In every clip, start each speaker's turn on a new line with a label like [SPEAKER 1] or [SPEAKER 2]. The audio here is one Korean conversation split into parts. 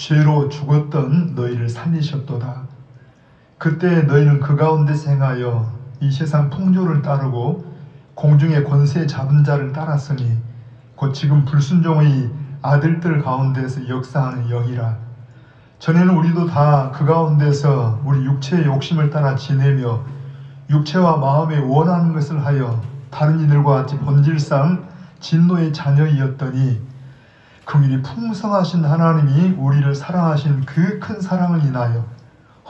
[SPEAKER 1] 죄로 죽었던 너희를 살리셨도다. 그때 너희는 그 가운데서 행하여 이 세상 풍조를 따르고 공중의 권세 잡은 자를 따랐으니 곧 지금 불순종의 아들들 가운데서 역사하는 영이라. 전에는 우리도 다 그 가운데서 우리 육체의 욕심을 따라 지내며 육체와 마음에 원하는 것을 하여 다른 이들과 같이 본질상 진노의 자녀이었더니 긍휼이 풍성하신 하나님이 우리를 사랑하신 그 큰 사랑을 인하여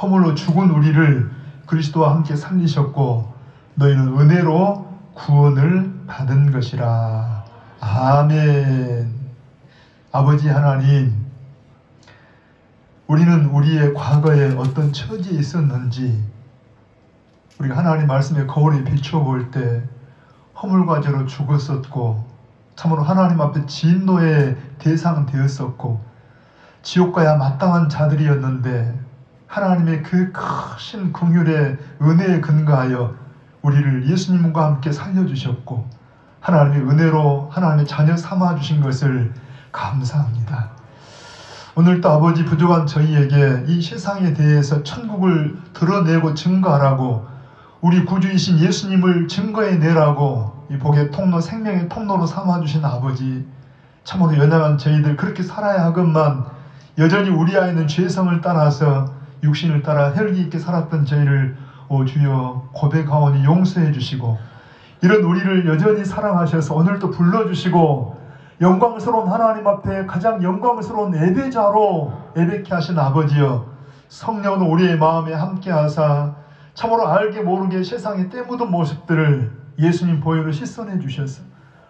[SPEAKER 1] 허물로 죽은 우리를 그리스도와 함께 살리셨고 너희는 은혜로 구원을 받은 것이라. 아멘. 아버지 하나님, 우리는 우리의 과거에 어떤 처지에 있었는지 우리가 하나님 말씀의 거울에 비춰볼 때 허물과 죄로 죽었었고 참으로 하나님 앞에 진노의 대상 되었었고 지옥 가야 마땅한 자들이었는데 하나님의 그 크신 긍휼의 은혜에 근거하여 우리를 예수님과 함께 살려주셨고 하나님의 은혜로 하나님의 자녀 삼아주신 것을 감사합니다. 오늘도 아버지 부족한 저희에게 이 세상에 대해서 천국을 드러내고 증거하라고 우리 구주이신 예수님을 증거해내라고 이 복의 통로, 생명의 통로로 삼아주신 아버지, 참으로 연약한 저희들 그렇게 살아야 하건만 여전히 우리 안에는 죄성을 따라서 육신을 따라 혈기 있게 살았던 저희를 오 주여 고백하오니 용서해 주시고 이런 우리를 여전히 사랑하셔서 오늘도 불러주시고 영광스러운 하나님 앞에 가장 영광스러운 예배자로 예배케 하신 아버지여, 성령은 우리의 마음에 함께하사 참으로 알게 모르게 세상에 때묻은 모습들을 예수님 보혈로 씻어내 주셔서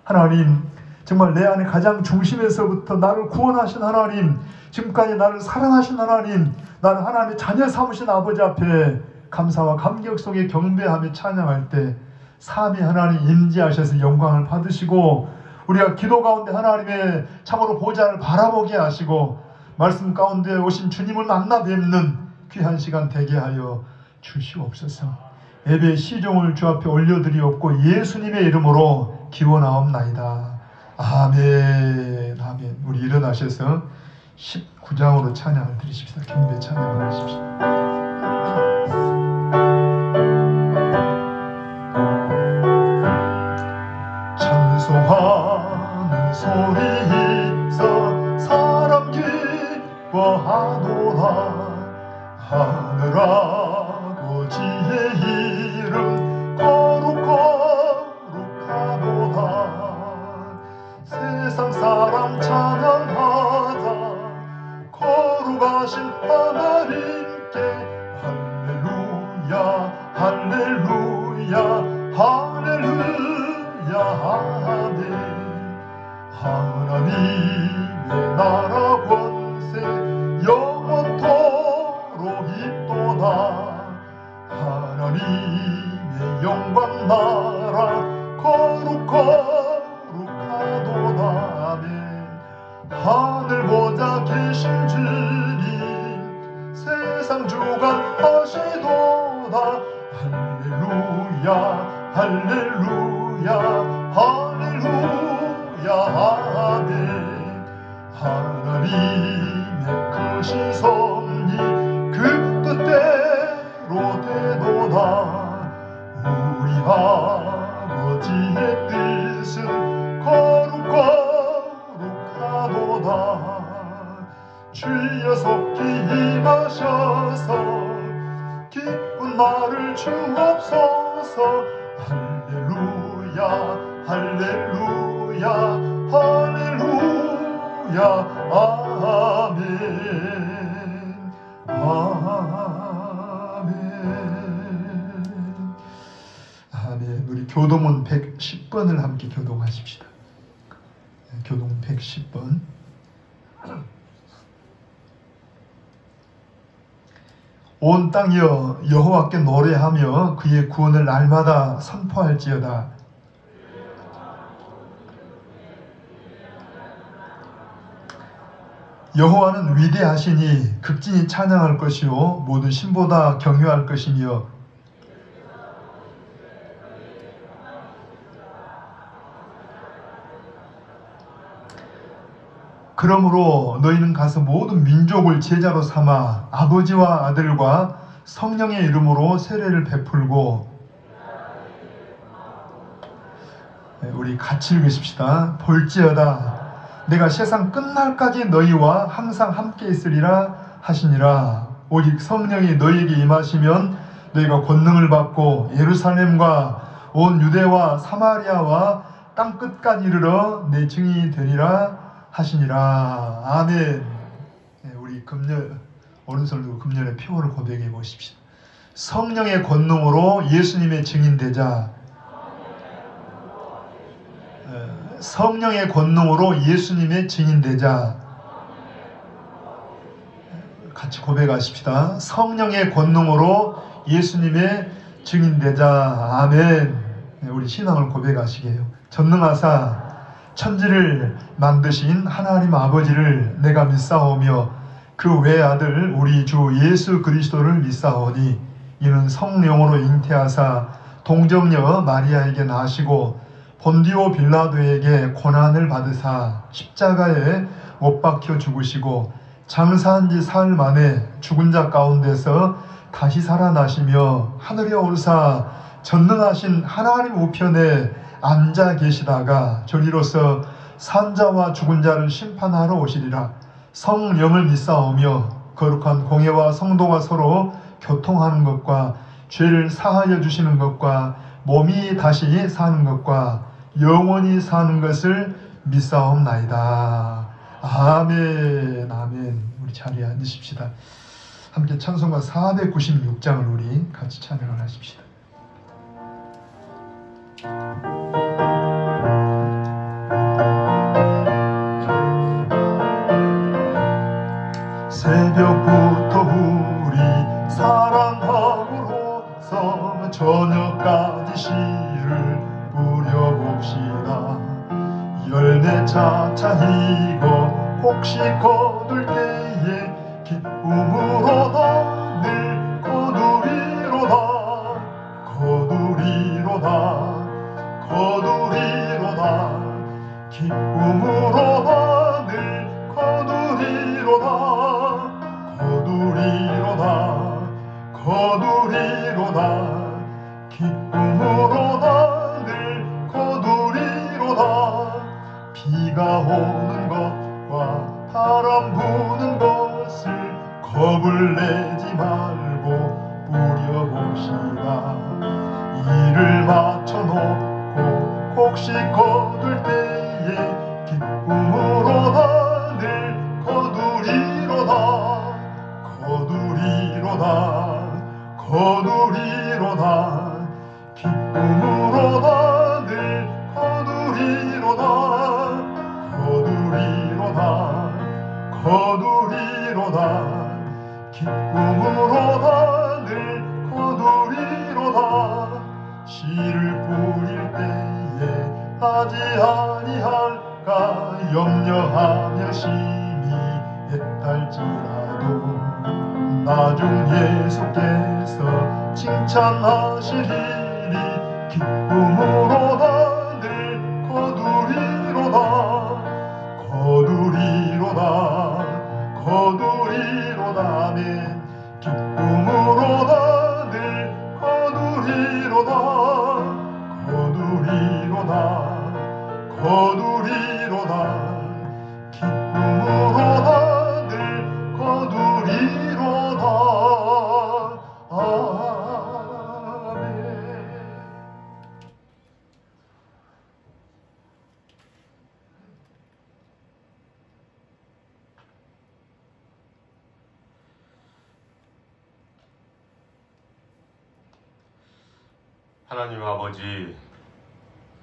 [SPEAKER 1] 하나님 정말 내 안에 가장 중심에서부터 나를 구원하신 하나님, 지금까지 나를 사랑하신 하나님, 나를 하나님의 자녀 삼으신 아버지 앞에 감사와 감격 속에 경배하며 찬양할 때 삼위 하나님 임재하셔서 영광을 받으시고 우리가 기도 가운데 하나님의 참으로 보좌를 바라보게 하시고 말씀 가운데 오신 주님을 만나 뵙는 귀한 시간 되게 하여 주시옵소서. 예배 시종을 주 앞에 올려드리옵고 예수님의 이름으로 기원하옵나이다. 아멘. 아멘. 우리 일어나셔서 19장으로 찬양을 드리십시다. 경배 찬양을 하십시오. 찬송하는 소리 있어 사람 기뻐하노라. 하늘 아버지의 이름 거룩하도다. 세상 사람 찬양하자 거룩하신 하나님께 할렐루야 할렐루야 할렐루야 아멘. 하나님의 나라 권세 영원토록 있도다. 하나님의 영광 나라 거룩하도다. 아멘. 하늘 보좌 계신 주님 세상 주관하시도다. 할렐루야 할렐루야 할렐루야 아멘. 하나님의 크신 섭리 그 뜻대로 되도다. 우리 아버지의 뜻은 거룩하도다. 주여 속히 임하셔서 기쁜 말을 주옵소서. 할렐루야 할렐루야 할렐루야 아멘 아멘 아멘. 우리 교동문 110번을 함께 교동하십시다. 교동 110번. 온 땅이여 여호와께 노래하며 그의 구원을 날마다 선포할지어다. 여호와는 위대하시니 극진히 찬양할 것이요 모든 신보다 경외할 것이며 그러므로 너희는 가서 모든 민족을 제자로 삼아 아버지와 아들과 성령의 이름으로 세례를 베풀고, 우리 같이 읽으십시다. 볼지어다 내가 세상 끝날까지 너희와 항상 함께 있으리라 하시니라. 오직 성령이 너희에게 임하시면 너희가 권능을 받고 예루살렘과 온 유대와 사마리아와 땅 끝까지 이르러 내 증인이 되리라 하시니라. 아멘. 우리 금년 오른손 들고 금년의 표를 고백해 보십시다. 성령의 권능으로 예수님의 증인 되자. 성령의 권능으로 예수님의 증인 되자. 같이 고백하십시다. 성령의 권능으로 예수님의 증인 되자. 아멘. 우리 신앙을 고백하시게요. 전능하사 천지를 만드신 하나님 아버지를 내가 믿사오며 그 외아들 우리 주 예수 그리스도를 믿사오니 이는 성령으로 잉태하사 동정녀 마리아에게 나시고 본디오 빌라도에게 고난을 받으사 십자가에 못 박혀 죽으시고 장사한 지 사흘 만에 죽은 자 가운데서 다시 살아나시며 하늘에 오르사 전능하신 하나님 우편에 앉아 계시다가 저리로서 산자와 죽은 자를 심판하러 오시리라. 성령을 믿사오며 거룩한 공예와 성도가 서로 교통하는 것과 죄를 사하여 주시는 것과 몸이 다시 사는 것과 영원히 사는 것을 믿사옵나이다. 아멘. 아멘. 우리 자리에 앉으십시다. 함께 찬송가 496장을 우리 같이 찬양을 하십시다. 새벽부터 우리 사랑함으로써 저녁까지 시를 뿌려봅시다. 열매 차차 익어 혹시 거둘 때에 기쁨으로 늘 거두리로다. 거두리로다. 거두리로다. 기쁨으로 늘 거두리로다. 거두리로다. 거두리로다. 기쁨으로다. 늘 거두리로다. 비가 오는 것과 바람 부는 것을 겁을 내지 말고 뿌려봅시다. 이를 맞춰놓고 혹시 거둘 때에 기쁨으로다. 늘 거두리로다. 거두리로다. 거두리로다. 기쁨으로다. 늘 거두리로다. 거두리로다. 거두리로다. 기쁨으로다. 늘 거두리로다. 씨를 뿌릴 때에 하지 아니할까 염려하며 심히 애탈지라도 나중 예수께서 칭찬하시리니 기쁨으로다. 늘 거두리로다. 거두리로다. 거두리로다. 아멘. 기쁨으로다. 늘 거두리로다. 거두리로다. 거두리로다. 기쁨으로다. 늘 거두리로다. 아멘.
[SPEAKER 2] 하나님 아버지,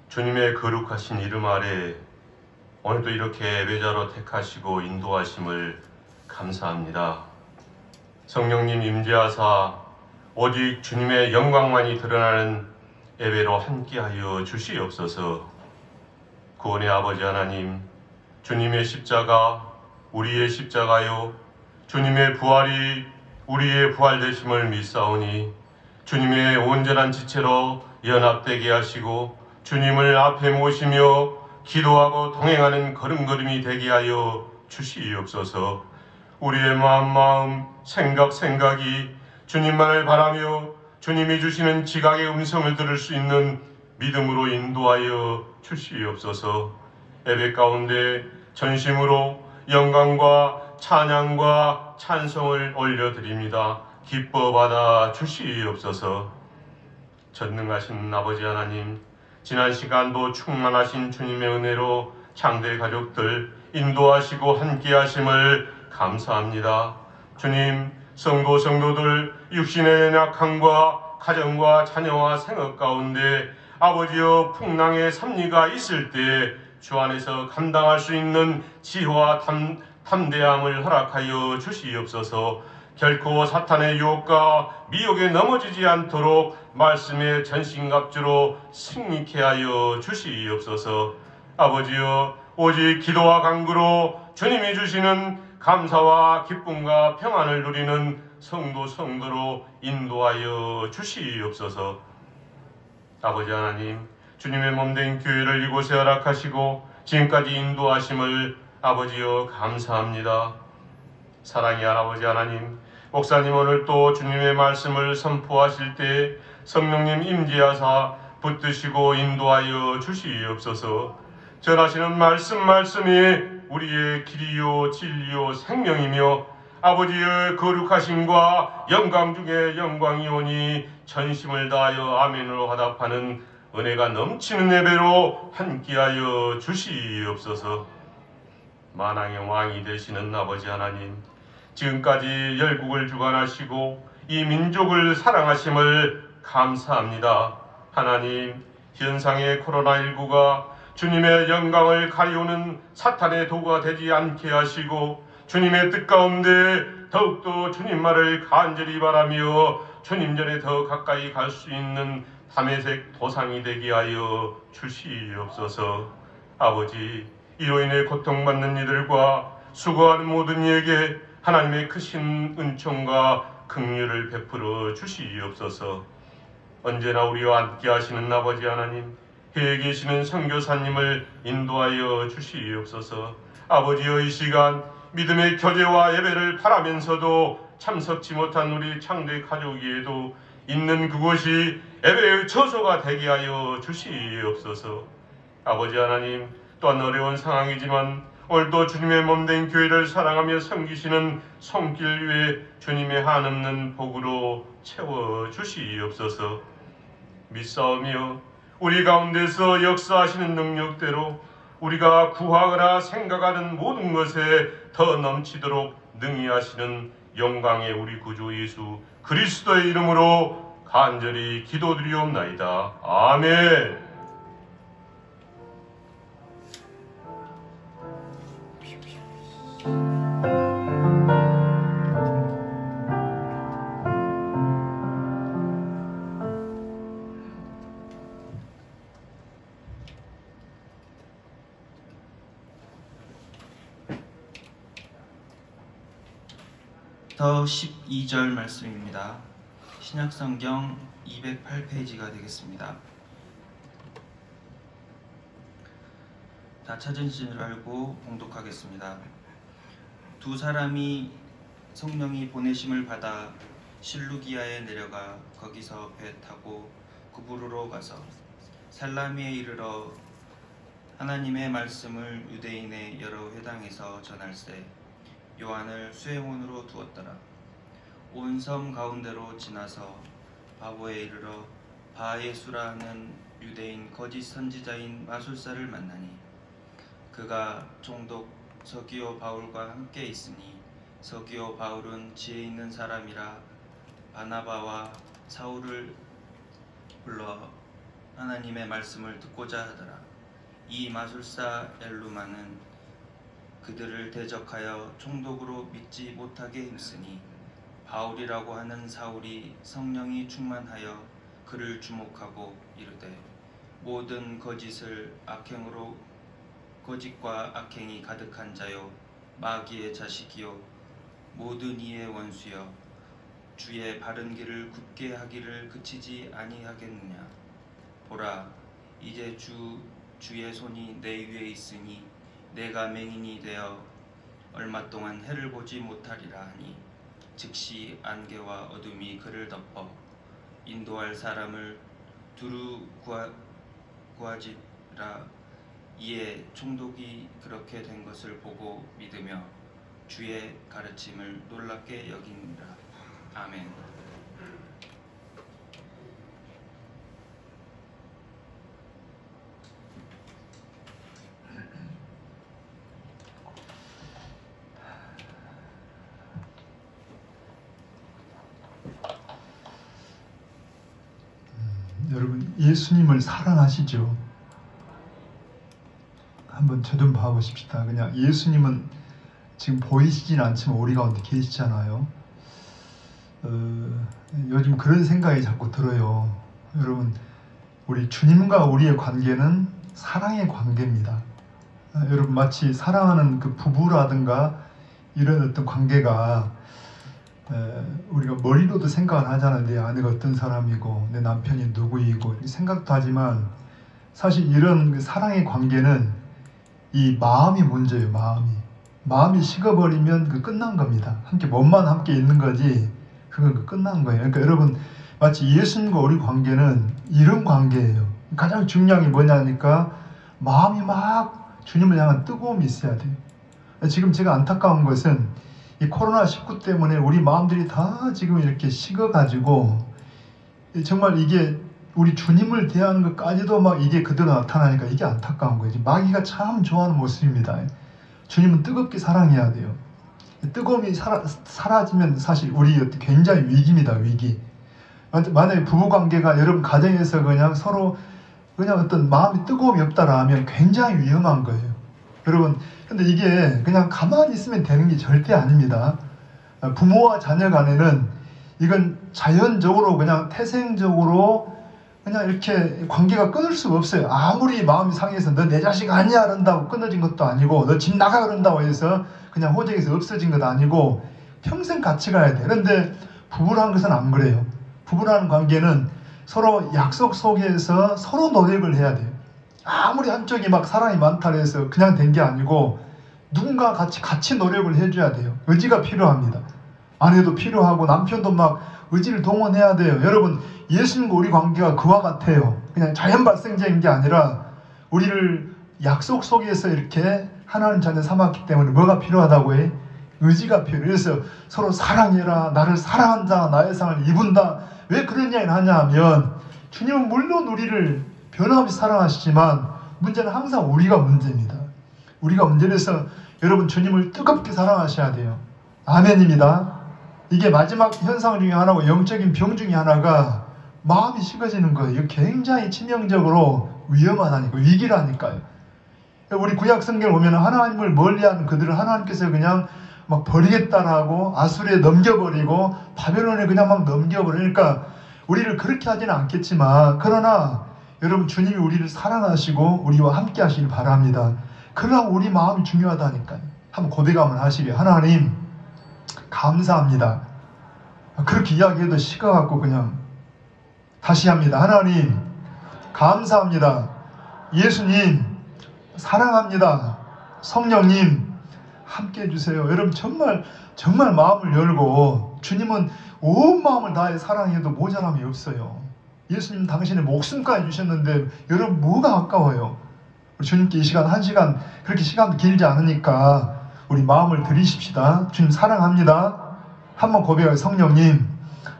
[SPEAKER 2] 주님의 거룩하신 이름 아래 오늘도 이렇게 예배자로 택하시고 인도하심을 감사합니다. 성령님 임재하사 오직 주님의 영광만이 드러나는 예배로 함께하여 주시옵소서. 구원의 아버지 하나님, 주님의 십자가 우리의 십자가요 주님의 부활이 우리의 부활되심을 믿사오니 주님의 온전한 지체로 연합되게 하시고 주님을 앞에 모시며 기도하고 동행하는 걸음걸음이 되게 하여 주시옵소서. 우리의 마음 생각이 주님만을 바라며 주님이 주시는 지각의 음성을 들을 수 있는 믿음으로 인도하여 주시옵소서. 예배 가운데 전심으로 영광과 찬양과 찬송을 올려드립니다. 기뻐 받아 주시옵소서. 전능하신 아버지 하나님, 지난 시간도 충만하신 주님의 은혜로 장대 가족들 인도하시고 함께하심을 감사합니다. 주님, 성도들 육신의 연약함과 가정과 자녀와 생업 가운데 아버지여 풍랑의 섭리가 있을 때 주 안에서 감당할 수 있는 지혜와 담대함을 허락하여 주시옵소서. 결코 사탄의 유혹과 미혹에 넘어지지 않도록 말씀의 전신갑주로 승리케 하여 주시옵소서. 아버지여, 오직 기도와 간구로 주님이 주시는 감사와 기쁨과 평안을 누리는 성도로 인도하여 주시옵소서. 아버지 하나님, 주님의 몸된 교회를 이곳에 허락하시고 지금까지 인도하심을 아버지여 감사합니다. 사랑의 할아버지 하나님, 목사님 오늘 또 주님의 말씀을 선포하실 때 성령님 임재하사 붙드시고 인도하여 주시옵소서. 전하시는 말씀이 우리의 길이요 진리요 생명이며 아버지의 거룩하심과 영광 중에 영광이오니 전심을 다하여 아멘으로 화답하는 은혜가 넘치는 예배로 함께하여 주시옵소서. 만왕의 왕이 되시는 아버지 하나님, 지금까지 열국을 주관하시고 이 민족을 사랑하심을 감사합니다. 하나님, 현상의 코로나19가 주님의 영광을 가리우는 사탄의 도구가 되지 않게 하시고 주님의 뜻 가운데 더욱더 주님 말을 간절히 바라며 주님 전에 더 가까이 갈 수 있는 담에색 도상이 되게 하여 주시옵소서. 아버지, 이로 인해 고통받는 이들과 수고하는 모든 이에게 하나님의 크신 은총과 긍휼을 베풀어 주시옵소서. 언제나 우리와 함께 하시는 아버지 하나님, 해에 계시는 선교사님을 인도하여 주시옵소서. 아버지여, 이 시간 믿음의 교제와 예배를 바라면서도 참석치 못한 우리 창대 가족이에도 있는 그곳이 예배의 처소가 되게 하여 주시옵소서. 아버지 하나님, 또한 어려운 상황이지만 오늘도 주님의 몸된 교회를 사랑하며 섬기시는 손길 위에 주님의 한없는 복으로 채워 주시옵소서. 믿사오며 우리 가운데서 역사하시는 능력대로 우리가 구하거나 생각하는 모든 것에 더 넘치도록 능히 하시는 영광의 우리 구주 예수 그리스도의 이름으로 간절히 기도드리옵나이다. 아멘.
[SPEAKER 3] 더 12절 말씀입니다. 신약성경 208페이지가 되겠습니다. 다 찾으신 줄 알고 봉독하겠습니다. 두 사람이 성령이 보내심을 받아 실루기아에 내려가 거기서 배 타고 구브로로 가서 살라미에 이르러 하나님의 말씀을 유대인의 여러 회당에서 전할세 요한을 수행원으로 두었더라. 온 섬 가운데로 지나서 바보에 이르러 바예수라는 유대인 거짓 선지자인 마술사를 만나니 그가 총독 서기오 바울과 함께 있으니 서기오 바울은 지혜 있는 사람이라 바나바와 사울을 불러 하나님의 말씀을 듣고자 하더라. 이 마술사 엘루마는 그들을 대적하여 총독으로 믿지 못하게 힘쓰니 바울이라고 하는 사울이 성령이 충만하여 그를 주목하고 이르되 모든 거짓을 악행으로 거짓과 악행이 가득한 자요 마귀의 자식이요 모든 이의 원수여 주의 바른 길을 굳게 하기를 그치지 아니하겠느냐. 보라, 이제 주의 손이 내 위에 있으니 내가 맹인이 되어 얼마 동안 해를 보지 못하리라 하니 즉시 안개와 어둠이 그를 덮어 인도할 사람을 두루 구하지라. 이에 총독이 그렇게 된 것을 보고 믿으며 주의 가르침을 놀랍게 여기니라. 아멘.
[SPEAKER 1] 여러분, 예수님을 사랑하시죠? 한번 저 좀 봐보십시다. 그냥 예수님은 지금 보이시진 않지만 우리 가운데 계시잖아요. 요즘 그런 생각이 자꾸 들어요. 여러분, 우리 주님과 우리의 관계는 사랑의 관계입니다. 여러분, 마치 사랑하는 그 부부라든가 이런 어떤 관계가 우리가 머리로도 생각을 하잖아요. 내 아내가 어떤 사람이고 내 남편이 누구이고 생각도 하지만 사실 이런 그 사랑의 관계는 이 마음이 문제예요. 마음이 식어버리면 그 끝난 겁니다. 함께 몸만 함께 있는 거지 그건 그 끝난 거예요. 그러니까 여러분, 마치 예수님과 우리 관계는 이런 관계예요. 가장 중요한 게 뭐냐니까 마음이 막 주님을 향한 뜨거움이 있어야 돼요. 지금 제가 안타까운 것은 이 코로나19 때문에 우리 마음들이 다 지금 이렇게 식어가지고 정말 이게 우리 주님을 대하는 것까지도 막 이게 그대로 나타나니까 이게 안타까운 거예요. 마귀가 참 좋아하는 모습입니다. 주님은 뜨겁게 사랑해야 돼요. 뜨거움이 사라지면 사실 우리 굉장히 위기입니다. 위기. 만약에 부부관계가 여러분 가정에서 그냥 서로 그냥 어떤 마음이 뜨거움이 없다라면 굉장히 위험한 거예요. 여러분, 근데 이게 그냥 가만히 있으면 되는 게 절대 아닙니다. 부모와 자녀 간에는 이건 자연적으로 그냥 태생적으로 그냥 이렇게 관계가 끊을 수가 없어요. 아무리 마음이 상해서 너 내 자식 아니야 그런다고 끊어진 것도 아니고 너 집 나가 그런다고 해서 그냥 호적에서 없어진 것도 아니고 평생 같이 가야 돼. 그런데 부부라는 것은 안 그래요. 부부라는 관계는 서로 약속 속에서 서로 노력을 해야 돼요. 아무리 한쪽이 막 사랑이 많다 해서 그냥 된 게 아니고 누군가 같이 노력을 해줘야 돼요. 의지가 필요합니다. 아내도 필요하고 남편도 막 의지를 동원해야 돼요. 여러분, 예수님과 우리 관계가 그와 같아요. 그냥 자연 발생적인 게 아니라 우리를 약속 속에서 이렇게 하나님 자녀 삼았기 때문에 뭐가 필요하다고 해? 의지가 필요해요. 그래서 서로 사랑해라. 나를 사랑한 자 나의 상을 입은다. 왜 그런 이야기를 하냐 하면 주님은 물론 우리를 변함없이 사랑하시지만 문제는 항상 우리가 문제입니다. 우리가 문제라서 여러분 주님을 뜨겁게 사랑하셔야 돼요. 아멘입니다. 이게 마지막 현상 중에 하나고 영적인 병 중에 하나가 마음이 식어지는 거예요. 이거 굉장히 치명적으로 위험하다니까, 위기라니까요. 우리 구약 성경을 보면 하나님을 멀리하는 그들을 하나님께서 그냥 막 버리겠다라고 아수르에 넘겨버리고 바벨론에 그냥 막 넘겨버리니까 우리를 그렇게 하지는 않겠지만 그러나 여러분 주님이 우리를 사랑하시고 우리와 함께 하시길 바랍니다. 그러나 우리 마음이 중요하다니까요. 한번 고백함을 하시게. 하나님 감사합니다. 그렇게 이야기해도 식어갖고 그냥 다시 합니다. 하나님 감사합니다. 예수님 사랑합니다. 성령님 함께 해주세요. 여러분 정말 마음을 열고 주님은 온 마음을 다해 사랑해도 모자람이 없어요. 예수님 당신의 목숨까지 주셨는데 여러분 뭐가 아까워요? 주님께 이 시간 1시간 그렇게 시간도 길지 않으니까 우리 마음을 들이십시다. 주님 사랑합니다. 한번 고백하여 성령님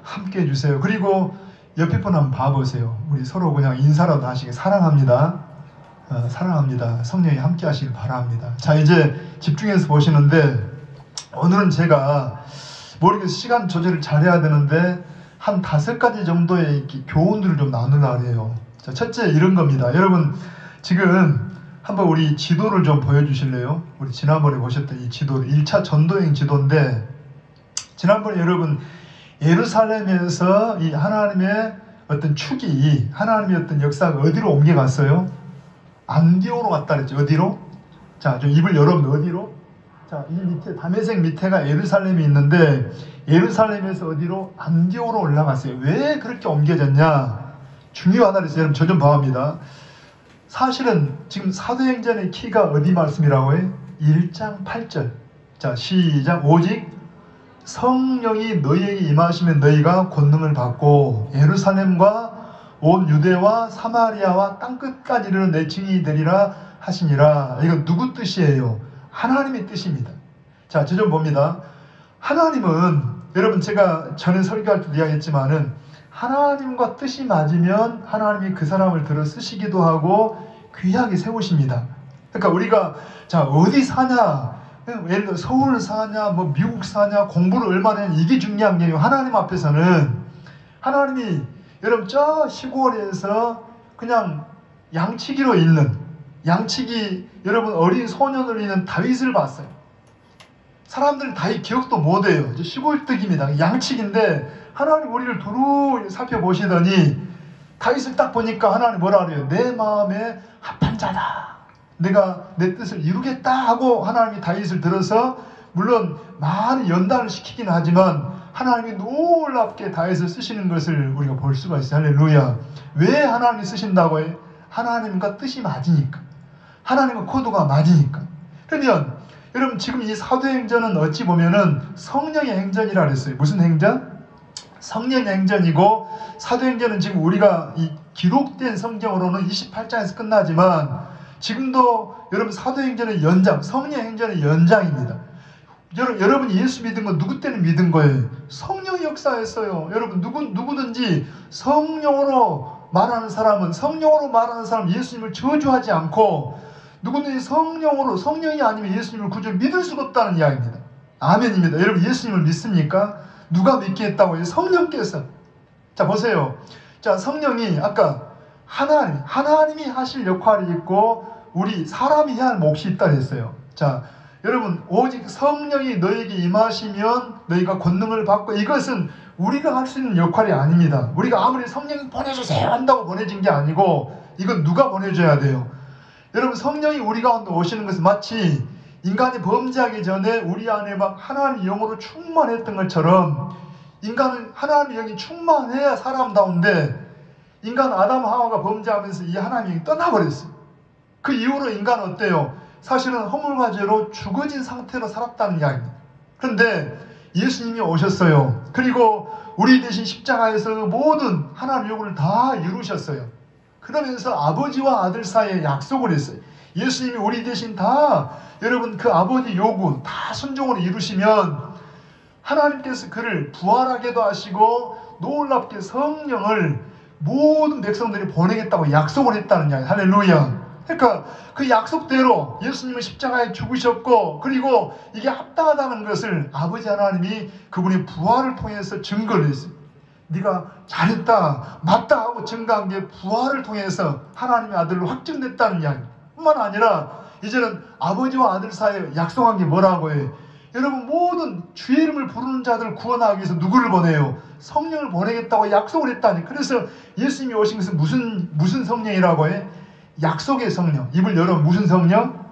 [SPEAKER 1] 함께 해주세요. 그리고 옆에 분 한번 봐보세요. 우리 서로 그냥 인사라도 하시게. 사랑합니다. 사랑합니다. 성령이 함께 하시길 바랍니다. 자, 이제 집중해서 보시는데 오늘은 제가 모르겠어요. 시간 조절을 잘해야 되는데 한 5가지 정도의 교훈들을 좀 나누려고 해요. 자, 첫째 이런 겁니다. 여러분 지금 한번 우리 지도를 좀 보여주실래요? 우리 지난번에 보셨던 이 지도 1차 전도행 지도인데 지난번에 여러분 예루살렘에서 이 하나님의 어떤 축이 하나님의 어떤 역사가 어디로 옮겨갔어요? 안디오로 갔다 그랬죠. 어디로? 자, 좀 입을 열어보면 어디로? 자, 이 밑에 다메섹 밑에가 예루살렘이 있는데 예루살렘에서 어디로? 안디오로 올라갔어요. 왜 그렇게 옮겨졌냐? 중요하다 그랬어요. 여러분 저 좀 봐합니다. 사실은 지금 사도행전의 키가 어디 말씀이라고 해요? 1장 8절. 자, 시작. 오직 성령이 너희에게 임하시면 너희가 권능을 받고 예루살렘과 온 유대와 사마리아와 땅끝까지 이르러 내 증인이 되리라 하시니라. 이건 누구 뜻이에요? 하나님의 뜻입니다. 자, 저 좀 봅니다. 하나님은, 여러분 제가 전에 설교할 때도 이야기했지만은 하나님과 뜻이 맞으면 하나님이 그 사람을 들어 쓰시기도 하고 귀하게 세우십니다. 그러니까 우리가 자 어디 사냐, 예를 들어 서울 사냐, 뭐 미국 사냐, 공부를 얼마나 했냐, 이게 중요한 게 아니고 하나님 앞에서는 하나님이 여러분 저 시골에서 그냥 양치기로 있는, 양치기 여러분 어린 소년으로 있는 다윗을 봤어요. 사람들은 다윗 기억도 못해요. 시골뜨기입니다. 양치기인데 하나님 우리를 두루 살펴보시더니 다윗을 딱 보니까 하나님 뭐라 그래요? 내 마음에 합한 자다. 내가 내 뜻을 이루겠다 하고 하나님이 다윗을 들어서, 물론 많은 연단을 시키긴 하지만 하나님이 놀랍게 다윗을 쓰시는 것을 우리가 볼 수가 있어요. 할렐루야. 왜 하나님이 쓰신다고 해요? 하나님과 뜻이 맞으니까. 하나님과 코드가 맞으니까. 그러면 여러분 지금 이 사도행전은 어찌 보면은 성령의 행전이라 그랬어요. 무슨 행전? 성령의 행전이고, 사도행전은 지금 우리가 이 기록된 성경으로는 28장에서 끝나지만 지금도 여러분 사도행전의 연장, 성령의 행전의 연장입니다. 여러분이 예수 믿은 건 누구 때는 믿은 거예요? 성령의 역사였어요. 여러분 누구든지 성령으로 말하는 사람은, 성령으로 말하는 사람 예수님을 저주하지 않고, 누구든지 성령으로, 성령이 아니면 예수님을 구주로 믿을 수가 없다는 이야기입니다. 아멘입니다. 여러분 예수님을 믿습니까? 누가 믿게 했다고 해요? 성령께서. 자 보세요. 자 성령이 아까 하나님이 하실 역할이 있고 우리 사람이 해야 할 몫이 있다 했어요. 자 여러분 오직 성령이 너에게 임하시면 너희가 권능을 받고, 이것은 우리가 할 수 있는 역할이 아닙니다. 우리가 아무리 성령이 보내주세요 한다고 보내진 게 아니고, 이건 누가 보내줘야 돼요? 여러분 성령이 우리 가운데 오시는 것은 마치 인간이 범죄하기 전에 우리 안에 막 하나님의 영으로 충만했던 것처럼, 인간은 하나님의 영이 충만해야 사람다운데, 인간 아담 하와가 범죄하면서 이 하나님의 영이 떠나버렸어요. 그 이후로 인간은 어때요? 사실은 허물과 죄로 죽어진 상태로 살았다는 이야기입니다. 그런데 예수님이 오셨어요. 그리고 우리 대신 십자가에서 모든 하나님의 요구를 다 이루셨어요. 그러면서 아버지와 아들 사이에 약속을 했어요. 예수님이 우리 대신 다 여러분 그 아버지 요구 다 순종으로 이루시면 하나님께서 그를 부활하게도 하시고 놀랍게 성령을 모든 백성들이 보내겠다고 약속을 했다는 이야기. 할렐루야. 그러니까 그 약속대로 예수님은 십자가에 죽으셨고, 그리고 이게 합당하다는 것을 아버지 하나님이 그분의 부활을 통해서 증거를 했어요. 네가 잘했다, 맞다 하고 증거한 게 부활을 통해서 하나님의 아들로 확증됐다는 이야기. 뿐만 아니라 이제는 아버지와 아들 사이에 약속한 게 뭐라고 해요? 여러분 모든 주의 이름을 부르는 자들을 구원하기 위해서 누구를 보내요? 성령을 보내겠다고 약속을 했다니. 그래서 예수님이 오신 것은 무슨 성령이라고 해? 약속의 성령. 입을 열어. 무슨 성령?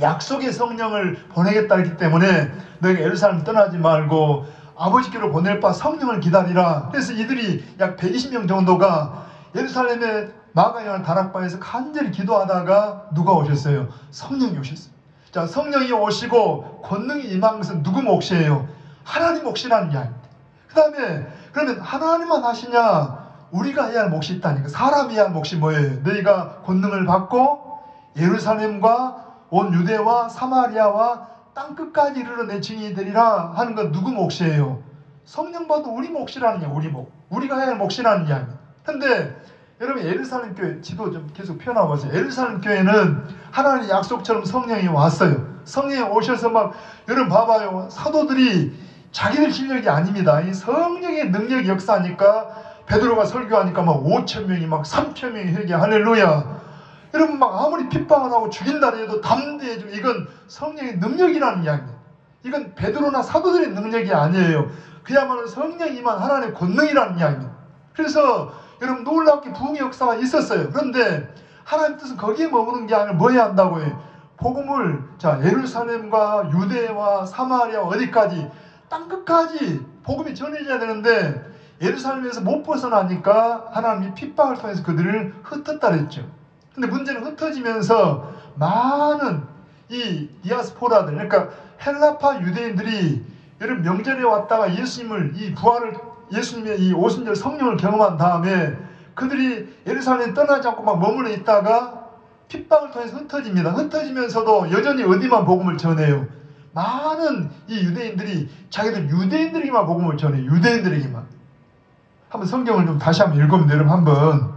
[SPEAKER 1] 약속의 성령을 보내겠다 했기 때문에 너희가 예루살렘 떠나지 말고 아버지께로 보낼 바 성령을 기다리라. 그래서 이들이 약 120명 정도가 예루살렘의 마가영 다락방에서 간절히 기도하다가 누가 오셨어요? 성령이 오셨어요. 자, 성령이 오시고 권능이 임한 것은 누구 몫이에요? 하나님 몫이라는 이야기입니다. 그 다음에 그러면 하나님만 하시냐? 우리가 해야 할 몫이 있다니까. 사람이 해야 할 몫이 뭐예요? 너희가 권능을 받고 예루살렘과 온 유대와 사마리아와 땅끝까지 이르러 내 증인이 되리라 하는 건 누구 몫이에요? 성령 받은 우리 몫이라는 이야기. 우리 몫. 우리가 해야 할 몫이라는 이야기입니다. 근데 여러분 예루살렘 교회 지도 좀 계속 펴나보세요. 예루살렘 교회는 하나님의 약속처럼 성령이 왔어요. 성령이 오셔서 막, 여러분 봐봐요. 사도들이 자기들 실력이 아닙니다. 이 성령의 능력이 역사하니까 베드로가 설교하니까 막 5,000명이 막 3,000명이 회개. 할렐루야. 여러분 막 아무리 핍박을 하고 죽인다 해도 담대해지고, 이건 성령의 능력이라는 이야기입니다. 이건 베드로나 사도들의 능력이 아니에요. 그야말로 성령이 임한 하나님의 권능이라는 이야기입니다. 그래서 여러분 놀랍게 부흥의 역사가 있었어요. 그런데 하나님 뜻은 거기에 머무는 게 아니라 뭐 해야 한다고 해요? 복음을 자 예루살렘과 유대와 사마리아 어디까지 땅끝까지 복음이 전해져야 되는데 예루살렘에서 못 벗어나니까 하나님이 핍박을 통해서 그들을 흩었다 그랬죠. 근데 문제는 흩어지면서 많은 이 디아스포라들, 그러니까 헬라파 유대인들이 여러분 명절에 왔다가 예수님을 이 부활을 예수님의 이 오순절 성령을 경험한 다음에 그들이 예루살렘에 떠나지 않고 막 머물러 있다가 핍박을 통해서 흩어집니다. 흩어지면서도 여전히 어디만 복음을 전해요? 많은 이 유대인들이 자기들 유대인들에게만 복음을 전해요. 유대인들에게만. 한번 성경을 좀 다시 한번 읽으면 여러분 한번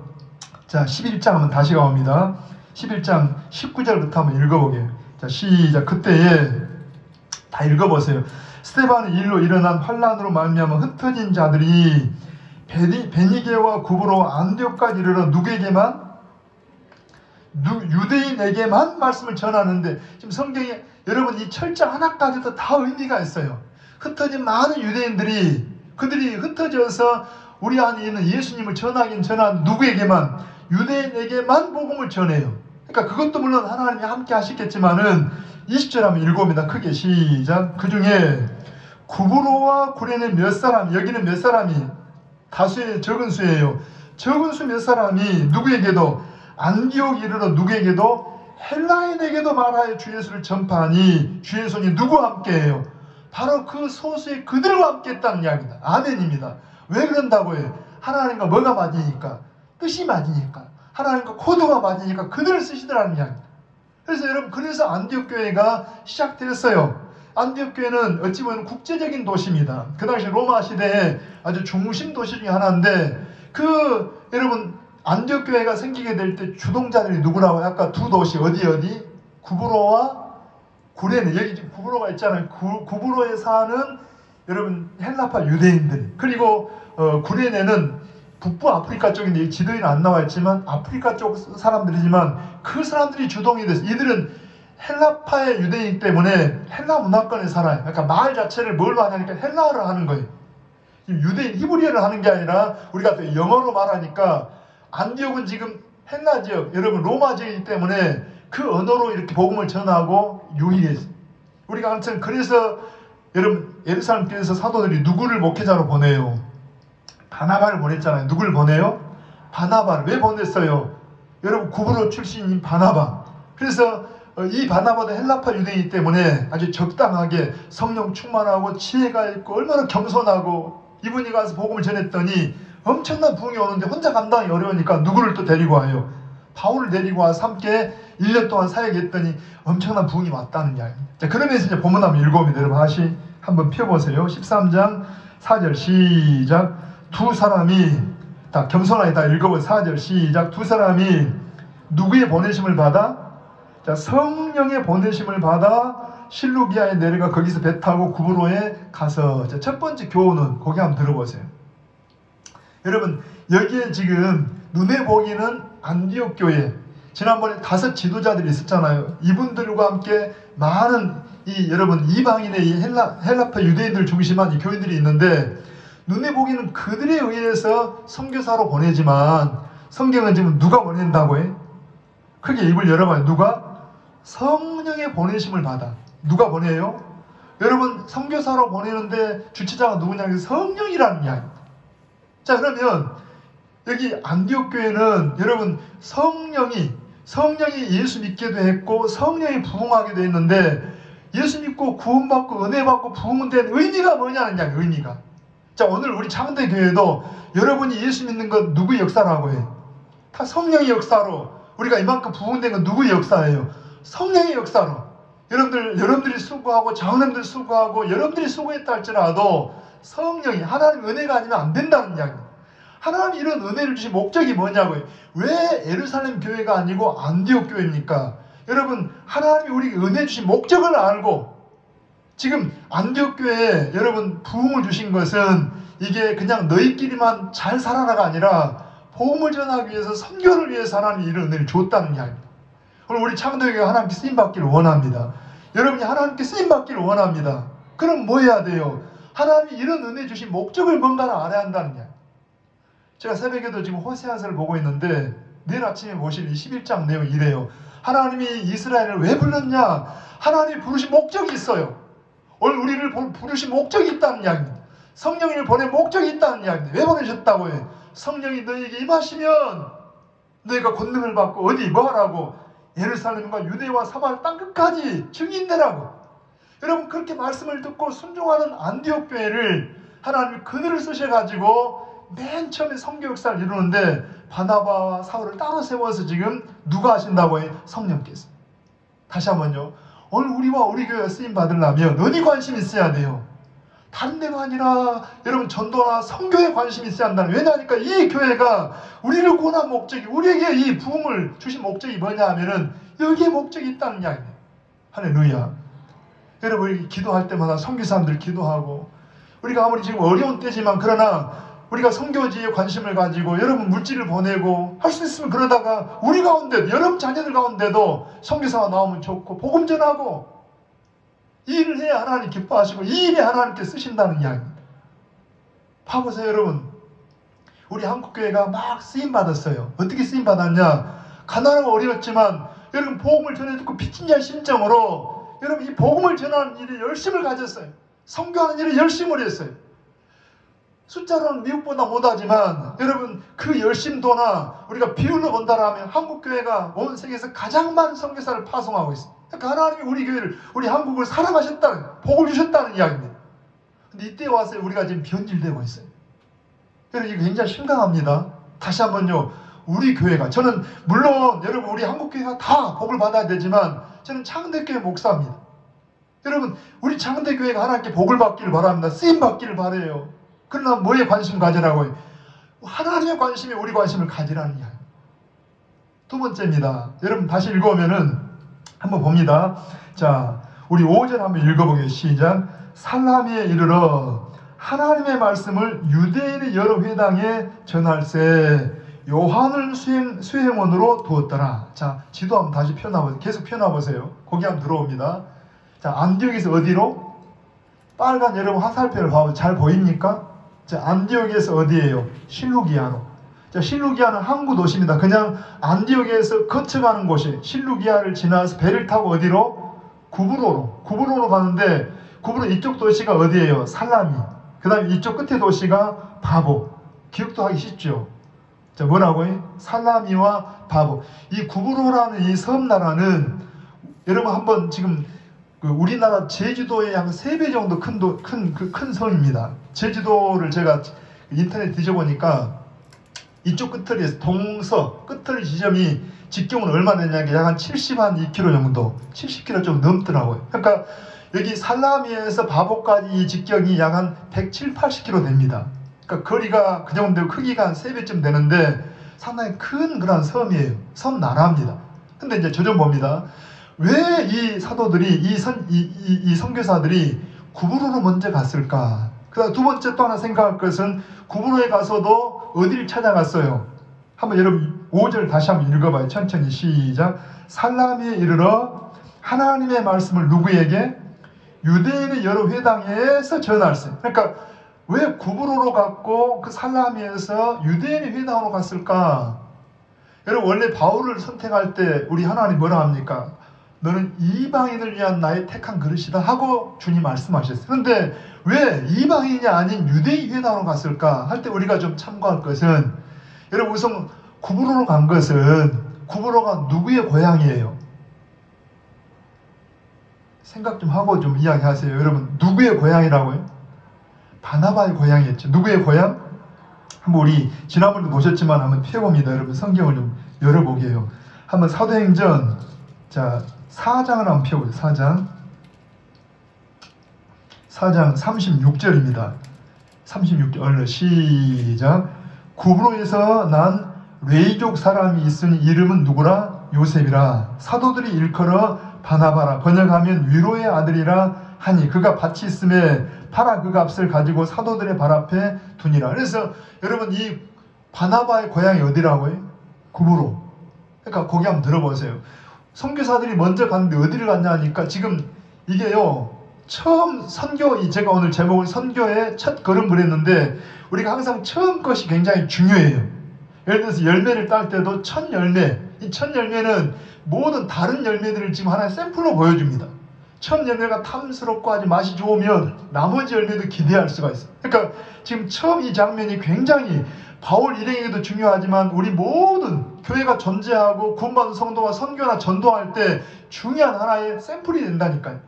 [SPEAKER 1] 자 11장 한번 다시 가봅니다. 11장 19절부터 한번 읽어보게요. 자 시작. 그때에 다 읽어보세요. 스데반의 일로 일어난 환란으로 말미암아 흩어진 자들이 베니게와 구브로 안디옥까지 이르러 누구에게만? 유대인에게만 말씀을 전하는데 지금 성경에 여러분 이 철자 하나까지도 다 의미가 있어요. 흩어진 많은 유대인들이 그들이 흩어져서 우리 안에 있는 예수님을 전하긴 전한 누구에게만? 유대인에게만 복음을 전해요. 그러니까 그것도 물론 하나님이 함께 하시겠지만은 20절 한번 읽어봅니다. 크게 시작. 그 중에 구브로와 구레네 몇 사람, 여기는 몇 사람이? 다수의 적은 수예요. 적은 수 몇 사람이 누구에게도 안디옥 이르러 누구에게도 헬라인에게도 말하여 주 예수를 전파하니 주의 손이 누구와 함께해요? 바로 그 소수의 그들과 함께 했다는 이야기입니다. 아멘입니다. 왜 그런다고 해요? 하나님과 뭐가 맞으니까? 뜻이 맞으니까. 하나님과 코드가 맞으니까 그들을 쓰시더라는 이야기입니다. 그래서 여러분 그래서 안디옥 교회가 시작됐어요. 안디옥 교회는 어찌 보면 국제적인 도시입니다. 그 당시 로마 시대의 아주 중심 도시 중에 하나인데 그 여러분 안디옥 교회가 생기게 될 때 주동자들이 누구라고요? 아까 두 도시 어디? 구브로와 구레네. 여기 지금 구브로가 있잖아요. 구브로에 사는 여러분 헬라파 유대인들, 그리고 구레네는 북부 아프리카 쪽인데 지도에는 안 나와 있지만 아프리카 쪽 사람들이지만 그 사람들이 주동이 돼서 이들은 헬라파의 유대인 때문에 헬라 문화권에 살아요. 그러니까 말 자체를 뭘로 하냐니까 헬라어를 하는 거예요. 유대인 히브리어를 하는 게 아니라 우리가 또 영어로 말하니까 안디옥은 지금 헬라 지역, 여러분 로마 지역이기 때문에 그 언어로 이렇게 복음을 전하고 유희했어요. 우리가 아무튼 그래서 여러분 예루살렘 교회에서 사도들이 누구를 목회자로 보내요? 바나바를 보냈잖아요. 누구를 보내요? 바나바를. 왜 보냈어요? 여러분 구브로 출신인 바나바. 그래서 이 바나바도 헬라파 유대인이기 때문에 아주 적당하게 성령 충만하고 지혜가 있고 얼마나 겸손하고 이분이 가서 복음을 전했더니 엄청난 부흥이 오는데 혼자 감당이 어려우니까 누구를 또 데리고 와요? 바울을 데리고 와서 함께 1년 동안 사역했더니 엄청난 부흥이 왔다는 이야기입니다. 자, 그러면서 이제 본문 한번 읽어봅니다. 여러분 다시 한번 펴보세요. 13장 4절 시작. 두 사람이 다 겸손하게 다 읽어보세요. 4절 시작. 두 사람이 누구의 보내심을 받아? 자, 성령의 보내심을 받아 실루기아에 내려가 거기서 배 타고 구브로에 가서 자, 첫 번째 교훈은 거기 한번 들어보세요. 여러분 여기에 지금 눈에 보기는 안디옥 교회 지난번에 5 지도자들이 있었잖아요. 이분들과 함께 많은 이 여러분 이방인의 이 헬라파 유대인들 중심한 이 교인들이 있는데 눈에 보기는 그들에 의해서 선교사로 보내지만 성경은 지금 누가 보낸다고 해? 크게 입을 열어봐요. 누가? 성령의 보내심을 받아. 누가 보내요? 여러분 선교사로 보내는데 주체자가 누구냐면 성령이라는 이야기입니다. 자 그러면 여기 안디옥 교회는 여러분 성령이 예수 믿게도 했고 성령이 부흥하게도 했는데 예수 믿고 구원받고 은혜받고 부흥된 의미가 뭐냐는 이야기. 의미가. 자 오늘 우리 창대 교회도 여러분이 예수 믿는 건 누구의 역사라고 해? 다 성령의 역사로 우리가 이만큼 부흥된 건 누구의 역사예요? 성령의 역사로. 여러분들이 수고하고 장로님들 수고하고 여러분들이 수고했다 할지라도 성령이 하나님 은혜가 아니면 안 된다는 이야기입니다. 하나님이 이런 은혜를 주신 목적이 뭐냐고요. 왜 예루살렘 교회가 아니고 안디옥 교회입니까? 여러분 하나님이 우리에게 은혜 주신 목적을 알고 지금 안디옥 교회에 여러분 부흥을 주신 것은 이게 그냥 너희끼리만 잘 살아라가 아니라 복음을 전하기 위해서 선교를 위해서 하나님이 이런 은혜를 줬다는 이야기입니다. 오늘 우리 창도교회가 하나님께 쓰임받기를 원합니다. 여러분이 하나님께 쓰임받기를 원합니다. 그럼 뭐 해야 돼요? 하나님이 이런 은혜 주신 목적을 뭔가를 알아야 한다는 이야기. 제가 새벽에도 지금 호세아서를 보고 있는데 내일 아침에 보실 이 11장 내용이 이래요. 하나님이 이스라엘을 왜 불렀냐? 하나님이 부르신 목적이 있어요. 오늘 우리를 부르신 목적이 있다는 이야기입니다. 성령을 보낸 목적이 있다는 이야기입니다. 왜 보내셨다고 해? 성령이 너희에게 임하시면 너희가 권능을 받고 어디 뭐 하라고? 예루살렘과 유대와 사마리아 땅 끝까지 증인되라고. 여러분 그렇게 말씀을 듣고 순종하는 안디옥 교회를 하나님이 그늘을 쓰셔가지고 맨 처음에 선교 역사를 이루는데 바나바와 사울을 따로 세워서 지금 누가 하신다고 해요? 성령께서. 다시 한번요. 오늘 우리와 우리 교회가 쓰임 받으려면 어디 관심이 있어야 돼요? 다른 데가 아니라 여러분 전도나 선교에 관심이 있어야 한다는. 왜냐하니까 이 교회가 우리를 구원한 목적이, 우리에게 이 부흥을 주신 목적이 뭐냐 하면은 여기에 목적이 있다는 이야기예요. 할렐루야. 여러분 우리 기도할 때마다 선교사람들 기도하고, 우리가 아무리 지금 어려운 때지만 그러나 우리가 선교지에 관심을 가지고 여러분 물질을 보내고 할 수 있으면 그러다가 우리 가운데도, 여러분 자녀들 가운데도 선교사가 나오면 좋고 복음 전하고, 이 일을 해야 하나님 기뻐하시고 이 일에 하나님께 쓰신다는 이야기입니다. 봐보세요 여러분. 우리 한국교회가 막 쓰임받았어요. 어떻게 쓰임받았냐. 가난하고 어려웠지만 여러분 복음을 전해듣고 빚진 자의 심정으로 여러분 이 복음을 전하는 일에 열심을 가졌어요. 선교하는 일에 열심을 했어요. 숫자로는 미국보다 못하지만 여러분 그 열심도나 우리가 비율로 본다라면 한국교회가 온 세계에서 가장 많은 선교사를 파송하고 있습니다. 그러니까 하나님이 우리 교회를, 우리 한국을 사랑하셨다는, 복을 주셨다는 이야기입니다. 근데 이때 와서 우리가 지금 변질되고 있어요. 여러분 이거 굉장히 심각합니다. 다시 한번요. 우리 교회가, 저는 물론 여러분 우리 한국교회가 다 복을 받아야 되지만 저는 창대교회 목사입니다. 여러분 우리 창대교회가 하나님께 복을 받기를 바랍니다. 쓰임 받기를 바라요. 그러나 뭐에 관심 가지라고 해요? 하나님의 관심에 우리 관심을 가지라는 이야기. 두 번째입니다. 여러분 다시 읽어오면은 한번 봅니다. 자, 우리 5절 한번 읽어보게요. 시작. 살라미에 이르러 하나님의 말씀을 유대인의 여러 회당에 전할세 요한을 수행원으로 두었더라. 자, 지도 한번 다시 펴놔보세요. 계속 펴놔보세요. 거기 한번 들어옵니다. 자, 안디옥에서 어디로? 빨간 여러분 화살표를 봐보세요. 잘 보입니까? 자, 안디옥에서 어디예요? 실루기아로. 자, 실루기아는 항구 도시입니다. 그냥 안디옥에서 거쳐가는 곳이, 실루기아를 지나서 배를 타고 어디로? 구브로로 가는데, 구브로 이쪽 도시가 어디예요? 살라미. 그 다음에 이쪽 끝에 도시가 바보. 기억도 하기 쉽죠? 자, 뭐라고요? 살라미와 바보. 이 구브로라는 이 섬나라는 여러분 한번 지금 우리나라 제주도의 약 3배 정도 큰 섬입니다. 제주도를 제가 인터넷 뒤져보니까 이쪽 끝털이에서 동서 끝털 지점이 직경은 얼마 되냐면 약 한 2km 정도, 70km 좀 넘더라고요. 그러니까 여기 살라미에서 바보까지 이 직경이 약 한 170, 80km 됩니다. 그러니까 거리가 그 정도 크기가 한 3배쯤 되는데 상당히 큰 그런 섬이에요. 섬 나라입니다. 근데 이제 저 좀 봅니다. 왜 이 사도들이, 이 선교사들이 구브로로 먼저 갔을까? 그 다음 두 번째 또 하나 생각할 것은 구브로에 가서도 어디를 찾아갔어요? 한번 여러분 5절 다시 한번 읽어봐요. 천천히 시작. 살라미에 이르러 하나님의 말씀을 누구에게? 유대인의 여러 회당에서 전할세. 그러니까 왜 구브로로 갔고 그 살라미에서 유대인의 회당으로 갔을까? 여러분 원래 바울을 선택할 때 우리 하나님 뭐라 합니까? 너는 이방인을 위한 나의 택한 그릇이다 하고 주님 말씀하셨어요. 그런데 왜 이방인이 아닌 유대인 회당으로 갔을까 할 때 우리가 좀 참고할 것은, 여러분 우선 구브로로 간 것은, 구브로가 누구의 고향이에요? 생각 좀 하고 좀 이야기하세요. 여러분 누구의 고향이라고요? 바나바의 고향이었죠. 누구의 고향? 한번 우리 지난번에도 보셨지만 한번 펴봅니다. 여러분 성경을 좀 열어보게요. 한번 사도행전, 자 4장을 한번 펴보세요. 4장 36절입니다. 36절 얼른 시작. 구브로에서 난 레이족 사람이 있으니 이름은 누구라? 요셉이라. 사도들이 일컬어 바나바라, 번역하면 위로의 아들이라 하니 그가 밭이 있음에 팔아 그 값을 가지고 사도들의 발 앞에 두니라. 그래서 여러분 이 바나바의 고향이 어디라고요? 구브로. 그러니까 거기 한번 들어보세요. 선교사들이 먼저 갔는데 어디를 갔냐 하니까 지금 이게요, 처음 선교, 제가 오늘 제목을 선교의 첫 걸음을 했는데 우리가 항상 처음 것이 굉장히 중요해요. 예를 들어서 열매를 딸 때도 첫 열매, 이 첫 열매는 모든 다른 열매들을 지금 하나의 샘플로 보여줍니다. 첫 열매가 탐스럽고 아주 맛이 좋으면 나머지 열매도 기대할 수가 있어요. 그러니까 지금 처음 이 장면이 굉장히 바울 일행에게도 중요하지만 우리 모든 교회가 존재하고 구원받은 성도가 선교나 전도할 때 중요한 하나의 샘플이 된다니까요.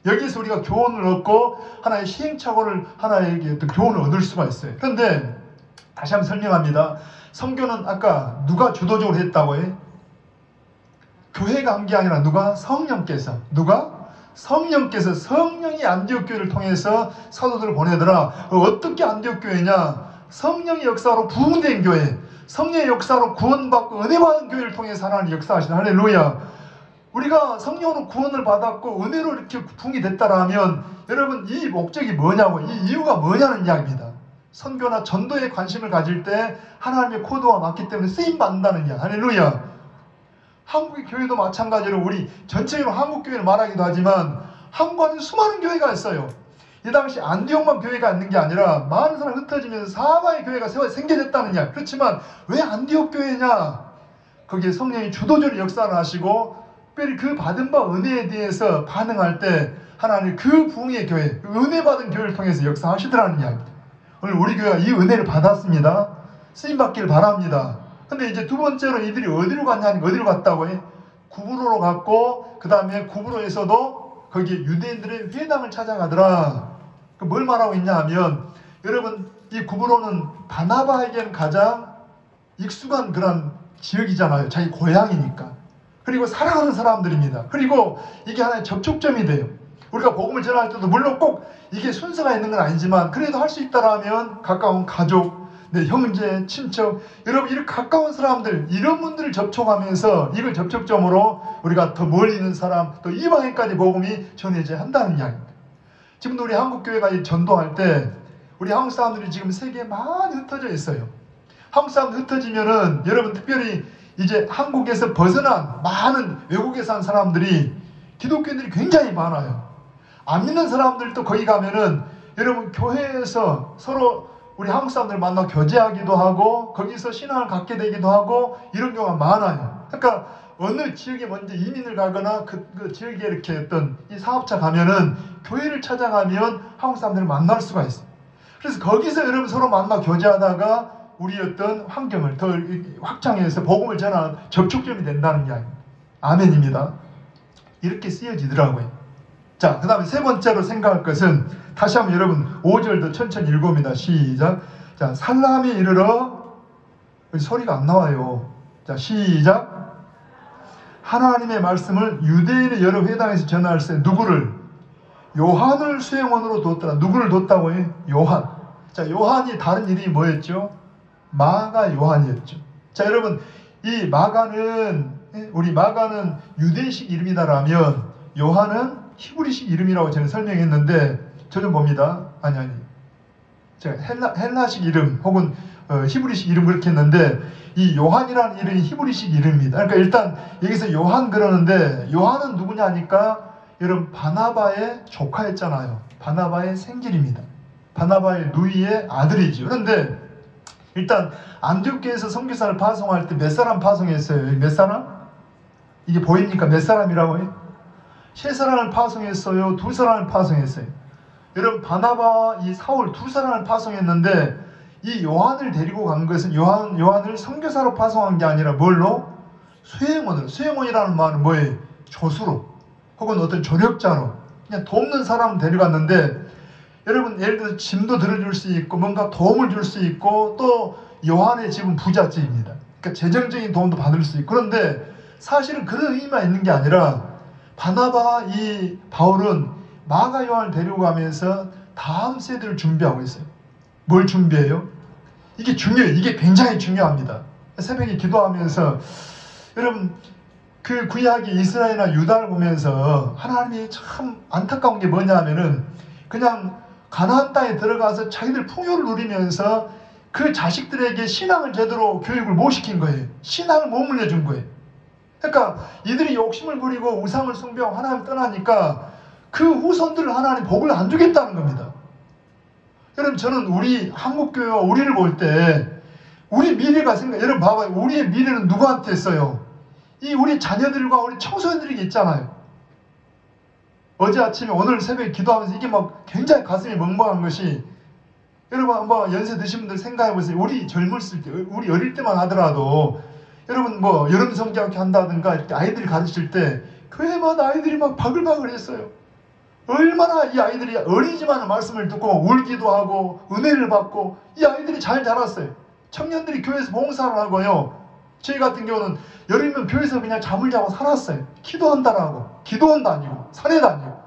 [SPEAKER 1] 여기서 우리가 교훈을 얻고 하나의 시행착오를 하나의 어떤 교훈을 얻을 수가 있어요. 그런데 다시 한번 설명합니다. 선교는 아까 누가 주도적으로 했다고요? 교회가 한 게 아니라 누가? 성령께서. 누가? 성령께서. 성령이 안디옥 교회를 통해서 사도들을 보내더라. 어떻게 안디옥 교회냐? 성령의 역사로 부흥된 교회, 성령의 역사로 구원받고 은혜받은 교회를 통해서 하나님 역사하시는 할렐루야. 우리가 성령으로 구원을 받았고 은혜로 이렇게 부흥이 됐다라면 여러분 이 목적이 뭐냐고, 이 이유가 뭐냐는 이야기입니다. 선교나 전도에 관심을 가질 때 하나님의 코드와 맞기 때문에 쓰임받는다는 이야기. 할렐루야. 한국의 교회도 마찬가지로 우리 전체적으로 한국 교회를 말하기도 하지만 한국 안에 수많은 교회가 있어요. 이 당시 안디옥만 교회가 있는 게 아니라 많은 사람이 흩어지면서 사방의 교회가 생겨졌다는 이야기. 그렇지만 왜 안디옥 교회냐? 거기에 성령이 주도적으로 역사를 하시고 특별히 그 받은 바 은혜에 대해서 반응할 때 하나님 그 부흥의 교회, 은혜 받은 교회를 통해서 역사하시더라는 이야기입니다. 오늘 우리 교회가 이 은혜를 받았습니다. 쓰임받기를 바랍니다. 근데 이제 두 번째로 이들이 어디로 갔냐니까 어디로 갔다고 해? 구브로로 갔고 그 다음에 구브로에서도 거기에 유대인들의 회당을 찾아가더라. 뭘 말하고 있냐 하면 여러분 이 구브로는 바나바에게는 가장 익숙한 그런 지역이잖아요. 자기 고향이니까. 그리고 사랑하는 사람들입니다. 그리고 이게 하나의 접촉점이 돼요. 우리가 복음을 전할 때도 물론 꼭 이게 순서가 있는 건 아니지만 그래도 할 수 있다라면 가까운 가족, 내 형제, 친척, 여러분 이렇게 가까운 사람들 이런 분들을 접촉하면서 이걸 접촉점으로 우리가 더 멀리 있는 사람 또 이방인까지 복음이 전해져야 한다는 이야기입니다. 지금도 우리 한국교회가 전도할 때 우리 한국 사람들이 지금 세계에 많이 흩어져 있어요. 한국 사람들 흩어지면은 여러분 특별히 이제 한국에서 벗어난 많은 외국에 산 사람들이 기독교인들이 굉장히 많아요. 안 믿는 사람들도 거기 가면은 여러분 교회에서 서로 우리 한국 사람들 만나 교제하기도 하고 거기서 신앙을 갖게 되기도 하고 이런 경우가 많아요. 그러니까 어느 지역에 먼저 이민을 가거나 그 지역에 이렇게 어떤 이 사업자 가면은 교회를 찾아가면 한국 사람들을 만날 수가 있어요. 그래서 거기서 여러분 서로 만나 교제하다가 우리 어떤 환경을 더 확장해서 복음을 전하는 접촉점이 된다는 이야기입니다. 아멘입니다. 이렇게 쓰여지더라고요. 자, 그 다음에 세 번째로 생각할 것은 다시 한번 여러분 5절도 천천히 읽어봅니다. 시작. 자, 살람에 이르러 소리가 안 나와요. 자, 시작. 하나님의 말씀을 유대인의 여러 회당에서 전할 때 누구를? 요한을 수행원으로 뒀더라. 누구를 뒀다고 해? 요한. 자, 요한이 다른 이름이 뭐였죠? 마가 요한이었죠. 자, 여러분 이 마가는 우리 마가는 유대식 이름이다라면 요한은 히브리식 이름이라고 저는 설명했는데 저 좀 봅니다. 아니 제가 헬라식 이름 혹은 히브리식 이름 그렇게 했는데 이 요한이라는 이름이 히브리식 이름입니다. 그러니까 일단 여기서 요한 그러는데 요한은 누구냐 하니까 여러분 바나바의 조카였잖아요. 바나바의 생길입니다. 바나바의 누이의 아들이죠. 그런데 일단 안디옥교에서 선교사를 파송할 때 몇 사람 파송했어요? 몇 사람? 이게 보입니까? 몇 사람이라고 해요? 세 사람을 파송했어요? 두 사람을 파송했어요? 여러분 바나바 이 사울 두 사람을 파송했는데 이 요한을 데리고 간 것은 요한을 선교사로 파송한 게 아니라 뭘로? 수행원으로. 수행원이라는 말은 뭐예요? 조수로 혹은 어떤 조력자로 그냥 돕는 사람을 데려갔는데 여러분 예를 들어서 짐도 들어줄 수 있고 뭔가 도움을 줄 수 있고 또 요한의 집은 부잣집입니다. 그러니까 재정적인 도움도 받을 수 있고 그런데 사실은 그런 의미만 있는 게 아니라 바나바 이 바울은 마가 요한을 데리고 가면서 다음 세대를 준비하고 있어요. 뭘 준비해요? 이게 중요해요. 이게 굉장히 중요합니다. 새벽에 기도하면서 여러분 그 구약의 이스라엘이나 유다를 보면서 하나님이 참 안타까운 게 뭐냐 하면은 그냥 가나안 땅에 들어가서 자기들 풍요를 누리면서 그 자식들에게 신앙을 제대로 교육을 못 시킨 거예요. 신앙을 못 물려준 거예요. 그러니까 이들이 욕심을 부리고 우상을 숭배하고 하나님을 떠나니까 그 후손들을 하나님 복을 안 주겠다는 겁니다. 여러분 저는 우리 한국교회와 우리를 볼 때 우리 미래가 여러분 봐봐요. 우리의 미래는 누구한테 있어요? 이 우리 자녀들과 우리 청소년들에게 있잖아요. 어제 아침에 오늘 새벽에 기도하면서 이게 막 굉장히 가슴이 멍멍한 것이 여러분 한번 연세 드신 분들 생각해 보세요. 우리 젊었을 때 우리 어릴 때만 하더라도 여러분 뭐 여름 성경학교 한다든가 이렇게 아이들이 가르칠 때 교회마다 아이들이 막 바글바글 했어요. 얼마나 이 아이들이 어리지만 말씀을 듣고 울기도 하고 은혜를 받고 이 아이들이 잘 자랐어요. 청년들이 교회에서 봉사를 하고요. 저희 같은 경우는 여름이면 교회에서 그냥 잠을 자고 살았어요. 기도한다라고. 기도원 다니고 산에 다니고.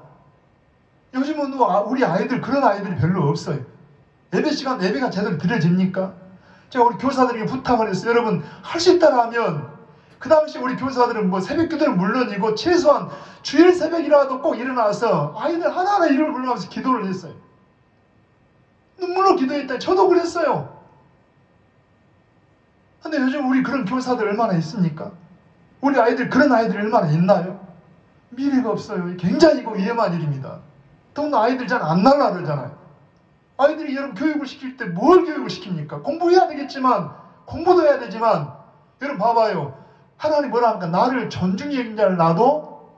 [SPEAKER 1] 요즘은 우리 아이들 그런 아이들이 별로 없어요. 예배 시간 예배가 제대로 드려집니까? 제가 우리 교사들에게 부탁을 했어요. 여러분 할 수 있다라면 그 당시 우리 교사들은 뭐 새벽 기도는 물론이고 최소한 주일 새벽이라도 꼭 일어나서 아이들 하나하나 이름을 불러가면서 기도를 했어요. 눈물로 기도했다. 저도 그랬어요. 근데 요즘 우리 그런 교사들 얼마나 있습니까? 우리 아이들 그런 아이들이 얼마나 있나요? 미래가 없어요. 굉장히 이거 위험한 일입니다. 더군다나 아이들 잘 안 날라 그러잖아요. 아이들이 여러분 교육을 시킬 때 뭘 교육을 시킵니까? 공부해야 되겠지만 공부도 해야 되지만 여러분 봐봐요. 하나님 뭐라 합니까? 나를 존중히 여긴 자를 나도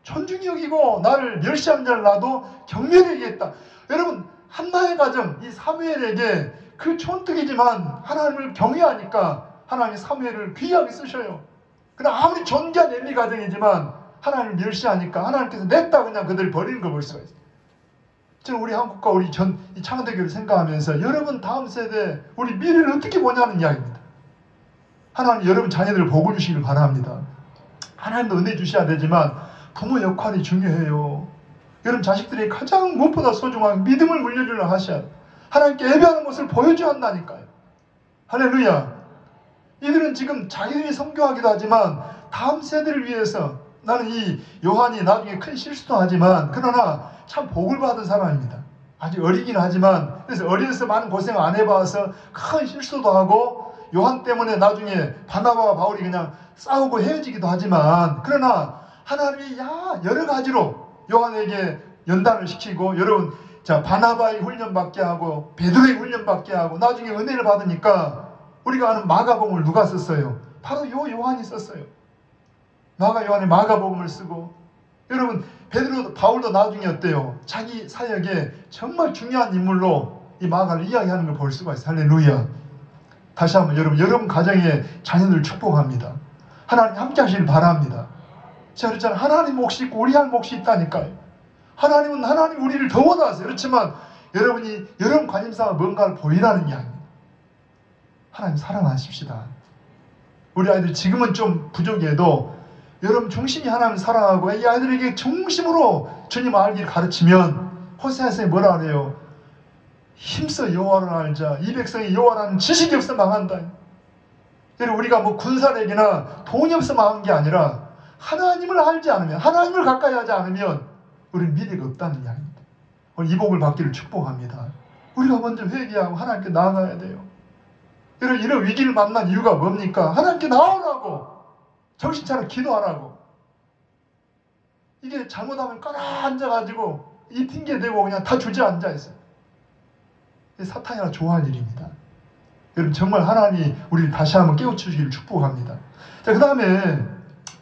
[SPEAKER 1] 존중히 여기고 나를 멸시한 자를 나도 경멸히 여기겠다. 여러분 한나의 가정 이 사무엘에게 그 촌뜨기지만 하나님을 경외하니까 하나님이 사무엘을 귀하게 쓰셔요. 그러나 아무리 존귀한 엘리 가정이지만 하나님을 멸시하니까 하나님께서 냈다 그냥 그들을 버리는 걸 볼 수가 있어요. 저는 우리 한국과 우리 이 창대교를 생각하면서 여러분 다음 세대 우리 미래를 어떻게 보냐는 이야기입니다. 하나님 여러분 자녀들을 복을 주시길 바랍니다. 하나님도 은혜 주셔야 되지만 부모 역할이 중요해요. 여러분 자식들이 가장 무엇보다 소중한 믿음을 물려주려 하셔야 돼요. 하나님께 예배하는 것을 보여줘야 한다니까요. 할렐루야. 이들은 지금 자기들이 선교하기도 하지만 다음 세대를 위해서 나는 이 요한이 나중에 큰 실수도 하지만 그러나 참 복을 받은 사람입니다. 아직 어리긴 하지만 그래서 어려서 많은 고생 안 해봐서 큰 실수도 하고 요한 때문에 나중에 바나바와 바울이 그냥 싸우고 헤어지기도 하지만 그러나 하나님이 여러 가지로 요한에게 연단을 시키고 여러분 자 바나바의 훈련받게 하고 베드로의 훈련받게 하고 나중에 은혜를 받으니까 우리가 아는 마가복음을 누가 썼어요? 바로 요한이 썼어요. 요한이 마가복음을 쓰고 여러분 베드로 바울도 나중에 어때요? 자기 사역에 정말 중요한 인물로 이 마가를 이야기하는 걸 볼 수가 있어요. 할렐루야. 다시 한번 여러분 가정의 자녀들 축복합니다. 하나님 함께 하시길 바랍니다. 제가 그랬잖아요. 하나님 몫이 있고 우리 할 몫이 있다니까요. 하나님 우리를 더 원하세요. 그렇지만 여러분 관심사가 뭔가를 보이라는 이야기입니다. 하나님 사랑하십시다. 우리 아이들 지금은 좀 부족해도 여러분 중심이 하나님을 사랑하고 이 아이들에게 중심으로 주님 알기를 가르치면 호세아서에 뭐라 그래요? 힘써 여호와를 알자. 이 백성이 여호와를 아는 지식이 없어 망한다. 여러분 우리가 뭐 군사력이나 돈이 없어 망한 게 아니라 하나님을 알지 않으면 하나님을 가까이 하지 않으면 우리는 미래가 없다는 이야기입니다. 오늘 이 복을 받기를 축복합니다. 우리가 먼저 회개하고 하나님께 나아가야 돼요. 여러분 이런 위기를 만난 이유가 뭡니까? 하나님께 나오라고 정신 차려 기도하라고. 이게 잘못하면 까라 앉아가지고 이 핑계 대고 그냥 다 주저앉아 있어요. 사탄이나 좋아할 일입니다. 여러분 정말 하나님이 우리를 다시 한번 깨우치시기를 축복합니다. 자, 그 다음에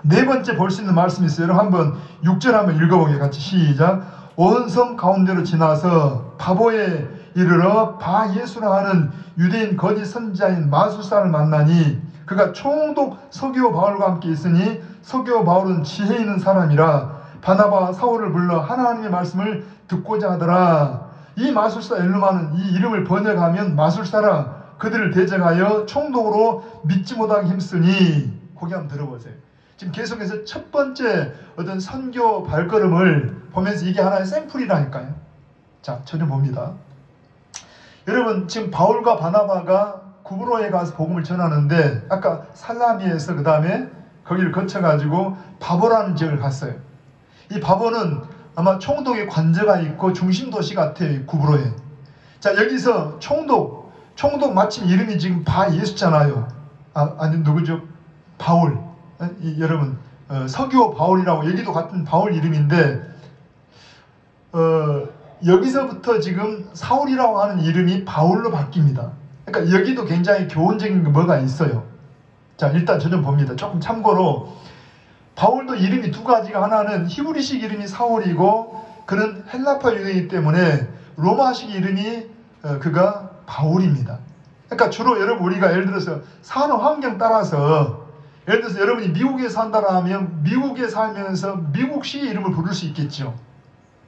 [SPEAKER 1] 네 번째 볼 수 있는 말씀이 있어요. 여러분 한번 6절 한번 읽어보게 같이 시작. 온 섬 가운데로 지나서 바보에 이르러 바예수라 하는 유대인 거짓 선지자인 마술사를 만나니 그가 총독 서기오 바울과 함께 있으니 서기오 바울은 지혜 있는 사람이라 바나바와 사울을 불러 하나님의 말씀을 듣고자 하더라. 이 마술사 엘루마는 이 이름을 번역하면 마술사라. 그들을 대적하여 총독으로 믿지 못하게 힘쓰니. 거기 한번 들어보세요. 지금 계속해서 첫 번째 어떤 선교 발걸음을 보면서 이게 하나의 샘플이라니까요. 자, 저 좀 봅니다. 여러분 지금 바울과 바나바가 구브로에 가서 복음을 전하는데 아까 살라미에서 그 다음에 거기를 거쳐가지고 바보라는 지역을 갔어요. 이 바보는 아마 총독의 관저가 있고 중심 도시 같아요. 구브로에. 자, 여기서 총독 마침 이름이 지금 바예수잖아요. 아니 누구죠? 바울. 여러분 서기오 바울이라고 여기도 같은 바울 이름인데 여기서부터 지금 사울이라고 하는 이름이 바울로 바뀝니다. 그러니까 여기도 굉장히 교훈적인 게 뭐가 있어요. 자, 일단 저 좀 봅니다. 조금 참고로 바울도 이름이 두 가지가 하나는 히브리식 이름이 사울이고 그는 헬라파 유대이기 때문에 로마식 이름이 그가 바울입니다. 그러니까 주로 여러분 우리가 예를 들어서 사는 환경 따라서 예를 들어서 여러분이 미국에 산다라 하면 미국에 살면서 미국식의 이름을 부를 수 있겠죠.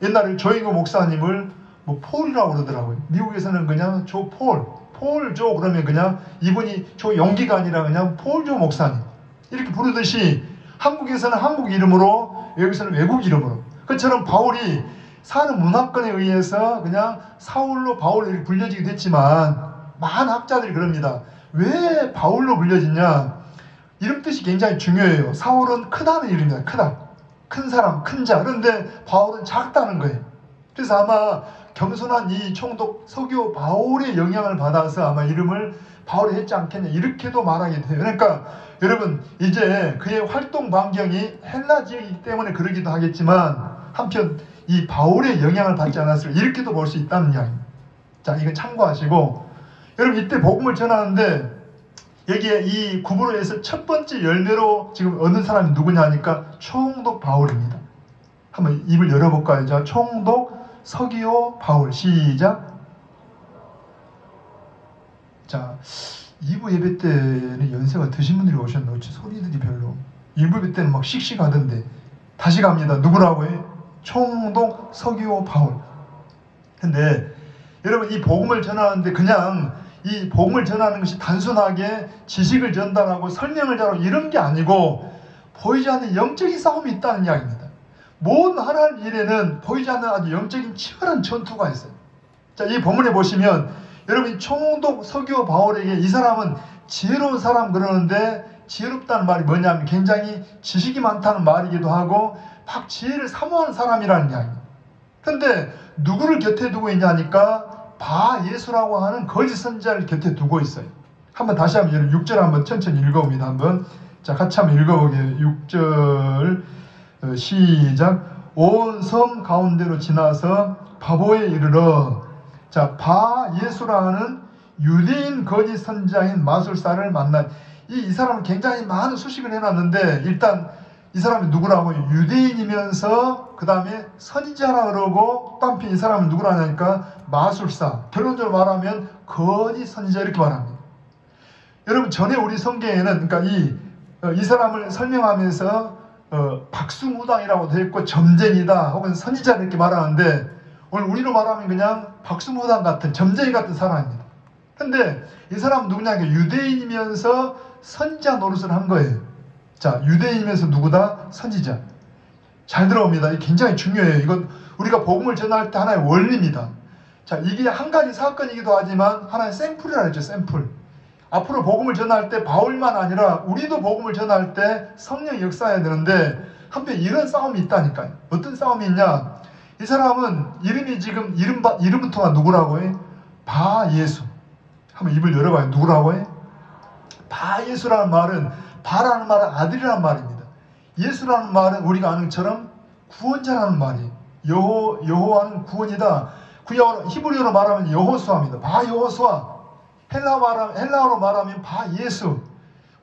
[SPEAKER 1] 옛날에 조잉호 목사님을 뭐 폴이라고 그러더라고요. 미국에서는 그냥 폴조 그러면 그냥 이분이 조용기가 아니라 그냥 폴조 목사님 이렇게 부르듯이 한국에서는 한국 이름으로, 여기서는 외국 이름으로. 그처럼 바울이 사는 문화권에 의해서 그냥 사울로 바울로 이렇게 불려지게 됐지만 많은 학자들이 그럽니다. 왜 바울로 불려지냐? 이름 뜻이 굉장히 중요해요. 사울은 크다는 이름이다. 크다. 큰 사람, 큰 자. 그런데 바울은 작다는 거예요. 그래서 아마 겸손한 이 총독 서기오 바울의 영향을 받아서 아마 이름을 바울이 했지 않겠냐 이렇게도 말하게 돼요. 그러니까 여러분 이제 그의 활동 반경이 헬라 지역이기 때문에 그러기도 하겠지만 한편 이 바울의 영향을 받지 않았을까 이렇게도 볼 수 있다는 이야기입니다. 자, 이건 참고하시고 여러분 이때 복음을 전하는데 여기에 이 구브로에서 첫 번째 열매로 지금 얻는 사람이 누구냐 하니까 총독 바울입니다. 한번 입을 열어볼까요? 자, 총독 서기오 바울. 시작. 자, 2부 예배 때는 연세가 드신 분들이 오셨나? 어째 소리들이 별로. 1부 예배 때는 막 씩씩하던데. 다시 갑니다. 누구라고 해? 총독 서기오 바울. 근데 여러분 이 복음을 전하는데 그냥 이 복음을 전하는 것이 단순하게 지식을 전달하고 설명을 잘하고 이런 게 아니고 보이지 않는 영적인 싸움이 있다는 이야기입니다. 모든 하나님 일에는 보이지 않는 아주 영적인 치열한 전투가 있어요. 자, 이 본문에 보시면 여러분 총독 서기오 바울에게 이 사람은 지혜로운 사람 그러는데 지혜롭다는 말이 뭐냐면 굉장히 지식이 많다는 말이기도 하고 막 지혜를 사모하는 사람이라는 이야기입니다. 그런데 누구를 곁에 두고 있냐니까 바 예수라고 하는 거짓 선지자를 곁에 두고 있어요. 한번 다시 한번 6절 한번 천천히 읽어봅니다. 한번 자 같이 한번 읽어보게요. 6절 시작. 온 섬 가운데로 지나서 바보에 이르러 자 바 예수라는 유대인 거짓 선지자인 마술사를 만난 이 사람은 굉장히 많은 수식을 해놨는데 일단 이 사람이 누구라고 유대인이면서 그 다음에 선지자라 그러고 또 한편 이 사람은 누구라니까 마술사. 결론적으로 말하면 거짓 선지자 이렇게 말합니다. 여러분 전에 우리 성경에는 그러니까 이 사람을 설명하면서 박수무당이라고 되어 있고 점쟁이다 혹은 선지자 이렇게 말하는데 오늘 우리로 말하면 그냥 박수무당 같은 점쟁이 같은 사람입니다. 근데 이 사람은 누구냐? 유대인이면서 선지자 노릇을 한 거예요. 자, 유대인이면서 누구다? 선지자. 잘 들어옵니다. 이게 굉장히 중요해요. 이건 우리가 복음을 전할 때 하나의 원리입니다. 자, 이게 한 가지 사건이기도 하지만 하나의 샘플이라 했죠. 샘플. 앞으로 복음을 전할 때 바울만 아니라 우리도 복음을 전할 때 성령이 역사해야 되는데 한편 이런 싸움이 있다니까요. 어떤 싸움이 있냐? 이 사람은 이름이 지금 이름부터가 누구라고 해? 바 예수. 한번 입을 열어봐요. 누구라고 해? 바 예수라는 말은 바라는 말은 아들이라는 말입니다. 예수라는 말은 우리가 아는 것처럼 구원자라는 말이에요. 여호와는 구원이다. 히브리어로 말하면 여호수아입니다. 바 여호수아. 헬라어로 말하면 바 예수.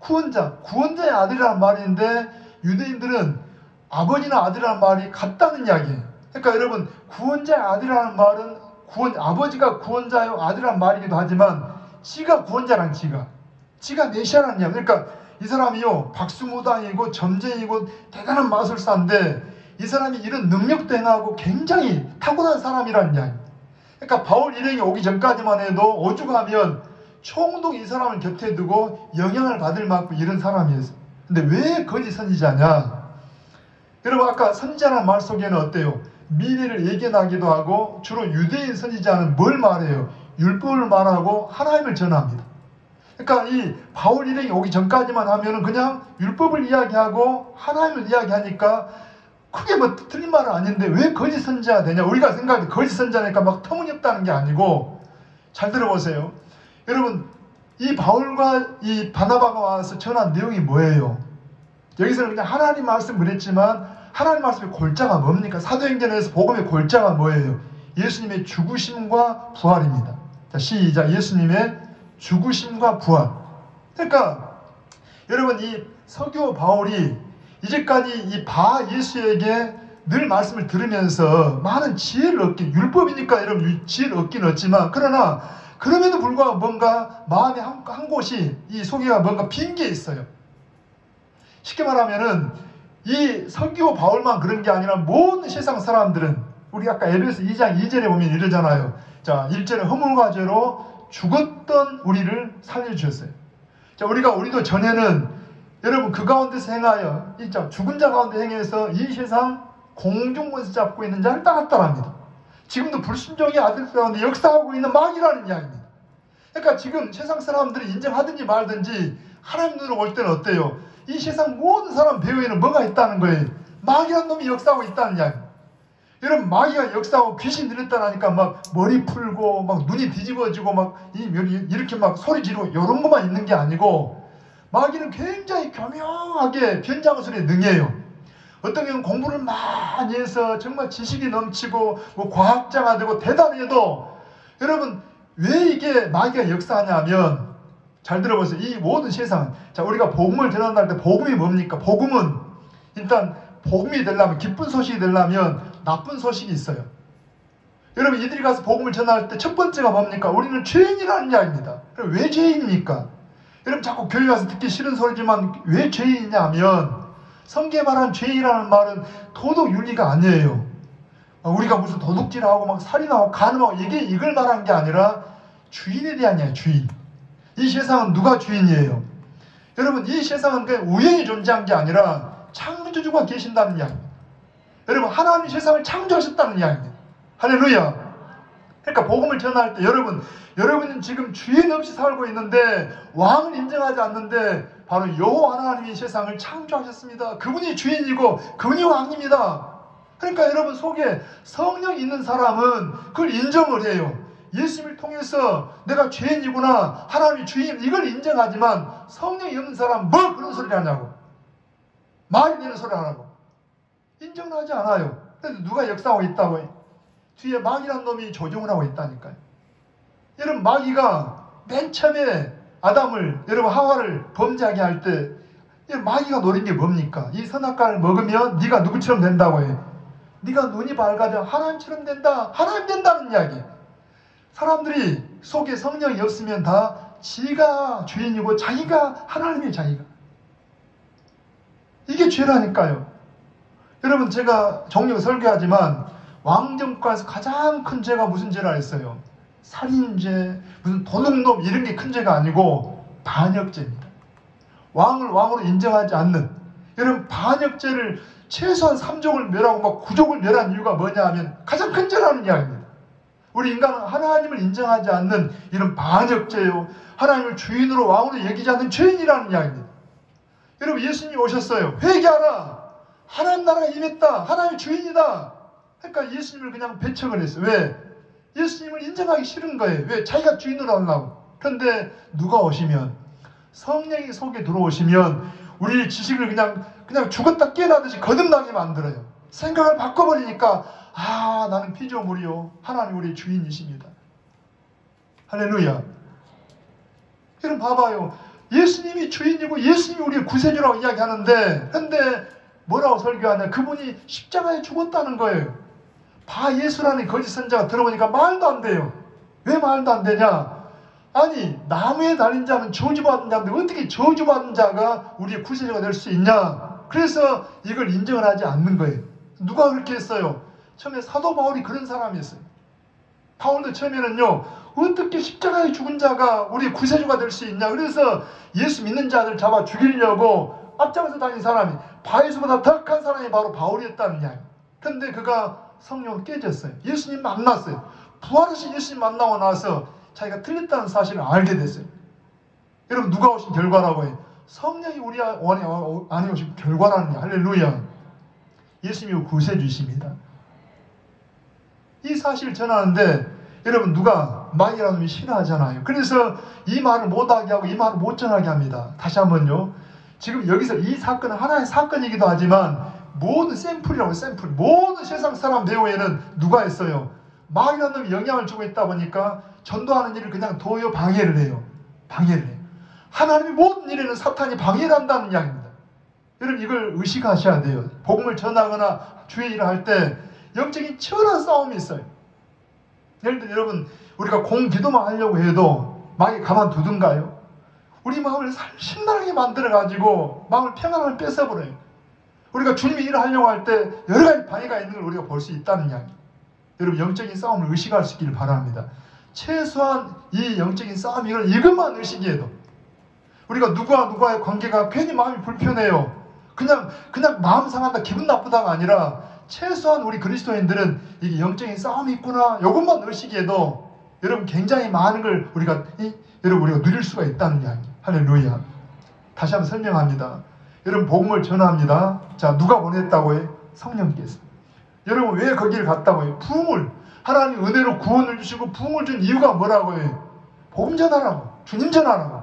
[SPEAKER 1] 구원자의 아들이라는 말인데 유대인들은 아버지나 아들이라는 말이 같다는 이야기예요. 그러니까 여러분 구원자의 아들이라는 말은 아버지가 구원자요 아들이라는 말이기도 하지만 지가 구원자란 지가 메시아라는 이야기. 그러니까 이 사람이요 박수무당이고 점쟁이고 대단한 마술사인데 이 사람이 이런 능력도 행하고 굉장히 탁월한 사람이라는 이야기. 그러니까 바울 일행이 오기 전까지만 해도 오죽하면 총독이 이 사람을 곁에 두고 영향을 받을 만큼 이런 사람이었어요. 근데 왜 거짓 선지자냐? 여러분 아까 선지자라는 말 속에는 어때요? 미래를 예견하기도 하고 주로 유대인 선지자는 뭘 말해요? 율법을 말하고 하나님을 전합니다. 그러니까 이 바울 일행이 오기 전까지만 하면은 그냥 율법을 이야기하고 하나님을 이야기하니까 크게 뭐 틀린 말은 아닌데 왜 거짓 선지자가 되냐? 우리가 생각할 때 거짓 선지자니까 막 터무니없다는 게 아니고 잘 들어보세요. 여러분 이 바울과 이 바나바가 와서 전한 내용이 뭐예요? 여기서는 그냥 하나님 말씀을 했지만 하나님 말씀의 골자가 뭡니까? 사도행전에서 복음의 골자가 뭐예요? 예수님의 죽으심과 부활입니다. 자 시작. 예수님의 죽으심과 부활. 그러니까 여러분 이 서기오 바울이 이제까지 이 바 예수에게 늘 말씀을 들으면서 많은 지혜를 율법이니까 여러분 지혜를 얻긴 얻지만 그러나 그럼에도 불구하고 뭔가 마음의 한 곳이 이 속에가 뭔가 빈 게 있어요. 쉽게 말하면은 이 서기오 바울만 그런 게 아니라 모든 세상 사람들은, 우리 아까 에베소 2장 2절에 보면 이러잖아요. 자, 1절에 허물과 죄로 죽었던 우리를 살려주셨어요. 자, 우리도 전에는 여러분 그 가운데서 행하여, 죽은 자 가운데 행해서 이 세상 공중권세 잡고 있는 자를 따랐다랍니다. 지금도 불순종의 아들 가운데 역사하고 있는 마귀라는 이야기입니다. 그러니까 지금 세상 사람들이 인정하든지 말든지 하나님 눈으로 볼 때는 어때요? 이 세상 모든 사람 배후에는 뭐가 있다는 거예요? 마귀라는 놈이 역사하고 있다는 이야기입니다. 여러분, 마귀가 역사하고 귀신 들렸다라니까 막 머리 풀고 막 눈이 뒤집어지고 막 이렇게 막 소리 지르고 이런 것만 있는 게 아니고, 마귀는 굉장히 교묘하게 변장술에 능해요. 어떤 경우는 공부를 많이 해서 정말 지식이 넘치고 뭐 과학자가 되고 대단해도, 여러분 왜 이게 마귀가 역사하냐면, 잘 들어보세요. 이 모든 세상은, 자, 우리가 복음을 전한다할 때 복음이 뭡니까? 복음은 일단 복음이 되려면, 기쁜 소식이 되려면 나쁜 소식이 있어요. 여러분, 이들이 가서 복음을 전할 때 첫 번째가 뭡니까? 우리는 죄인이라는 이야기입니다. 그럼 왜 죄인입니까? 여러분, 자꾸 교회 와서 듣기 싫은 소리지만 왜 죄인이냐 하면, 성경에 말하는 죄인이라는 말은 도덕 윤리가 아니에요. 우리가 무슨 도둑질하고 막 살인하고 간음하고 이걸 말하는 게 아니라 주인에 대한 이야기예요. 주인. 이 세상은 누가 주인이에요? 여러분, 이 세상은 그냥 우연히 존재한 게 아니라 창조주가 계신다는 이야기입니다. 여러분, 하나님이 세상을 창조하셨다는 이야기입니다. 할렐루야. 그러니까 복음을 전할 때 여러분은 지금 주인 없이 살고 있는데 왕을 인정하지 않는데, 바로 여호와 하나님이 세상을 창조하셨습니다. 그분이 주인이고 그분이 왕입니다. 그러니까 여러분 속에 성령이 있는 사람은 그걸 인정을 해요. 예수님을 통해서 내가 죄인이구나, 하나님이 주인, 이걸 인정하지만, 성령이 없는 사람은 뭐 그런 소리를 하냐고, 말이 되는 소리를 하라고 인정을 하지 않아요. 그래서 누가 역사하고 있다고 해요? 뒤에 마귀란 놈이 조종을 하고 있다니까요. 여러분, 마귀가 맨 처음에 여러분 하와를 범죄하게 할 때 마귀가 노린 게 뭡니까? 이 선악과를 먹으면 네가 누구처럼 된다고 해요. 네가 눈이 밝아져 하나님처럼 된다, 하나님 된다는 이야기. 사람들이 속에 성령이 없으면 다 지가 주인이고 자기가 하나님이에요. 자기가. 이게 죄라니까요. 여러분, 제가 종종 설교하지만 왕정과에서 가장 큰 죄가 무슨 죄라 했어요? 살인죄, 무슨 도둑놈, 이런 게 큰 죄가 아니고 반역죄입니다. 왕을 왕으로 인정하지 않는, 여러분, 반역죄를 최소한 3족을 멸하고 막 9족을 멸한 이유가 뭐냐 하면 가장 큰 죄라는 이야기입니다. 우리 인간은 하나님을 인정하지 않는 이런 반역죄요, 하나님을 주인으로 왕으로 여기지 않는 죄인이라는 이야기입니다. 여러분, 예수님이 오셨어요. 회개하라, 하나님 나라가 임했다, 하나님 주인이다. 그러니까 예수님을 그냥 배척을 했어요. 왜? 예수님을 인정하기 싫은 거예요. 왜? 자기가 주인으로 하려고. 그런데 누가 오시면, 성령이 속에 들어오시면 우리 지식을 그냥 죽었다 깨어나듯이 거듭나게 만들어요. 생각을 바꿔버리니까, 나는 피조물이요, 하나님 우리 주인이십니다. 할렐루야. 여러분 봐봐요. 예수님이 주인이고 예수님이 우리의 구세주라고 이야기하는데, 근데 뭐라고 설교하냐? 그분이 십자가에 죽었다는 거예요. 바예수라는 거짓 선자가 들어보니까 말도 안 돼요. 왜 말도 안 되냐? 아니, 나무에 달린 자는 저주받은 자인데 어떻게 저주받은 자가 우리의 구세주가 될 수 있냐? 그래서 이걸 인정을 하지 않는 거예요. 누가 그렇게 했어요? 처음에 사도 바울이 그런 사람이었어요. 바울도 처음에는요, 어떻게 십자가에 죽은 자가 우리의 구세주가 될 수 있냐? 그래서 예수 믿는 자들 잡아 죽이려고 앞장서 다닌 사람이, 바예수보다 더 큰 사람이 바로 바울이었다는 이야기. 근데 그가 성령으로 깨졌어요. 예수님 만났어요. 부활하신 예수님 만나고 나서 자기가 틀렸다는 사실을 알게 됐어요. 여러분, 누가 오신 결과라고 해요? 성령이 우리 안에 오신 결과라는 게, 할렐루야. 예수님이 구세주십니다. 이 사실을 전하는데, 여러분, 누가 마귀라는 놈이 싫어하잖아요. 그래서 이 말을 못하게 하고 이 말을 못 전하게 합니다. 다시 한번요. 지금 여기서 이 사건은 하나의 사건이기도 하지만 모든 샘플이라고, 샘플. 모든 세상 사람 배후에는 누가 있어요? 마귀라는 놈이 영향을 주고 있다 보니까 전도하는 일을 그냥 도요 방해를 해요. 방해를 해요. 하나님의 모든 일에는 사탄이 방해를 한다는 이야기입니다. 여러분, 이걸 의식하셔야 돼요. 복음을 전하거나 주의 일을 할 때 영적인 치열한 싸움이 있어요. 예를 들어 여러분, 우리가 공기도만 하려고 해도 마귀 가만두든가요? 우리 마음을 심란하게 만들어가지고 마음을 평안을 뺏어버려요. 우리가 주님이 일을 하려고 할 때 여러 가지 방해가 있는 걸 우리가 볼 수 있다는 이야기. 여러분, 영적인 싸움을 의식할 수 있기를 바랍니다. 최소한 이 영적인 싸움, 이것만 의식해도 우리가 누구와의 관계가 괜히 마음이 불편해요. 그냥 마음 상한다, 기분 나쁘다가 아니라 최소한 우리 그리스도인들은 이게 영적인 싸움이 있구나, 이것만 의식해도 여러분 굉장히 많은 걸 우리가 누릴 수가 있다는 이야기. 할렐루야. 다시 한번 설명합니다. 여러분, 복음을 전합니다. 자, 누가 보냈다고 해? 성령께서. 여러분, 왜 거기를 갔다고 해요? 부흥을, 하나님 은혜로 구원을 주시고 부흥을 준 이유가 뭐라고 해요? 복음 전하라고, 주님 전하라고.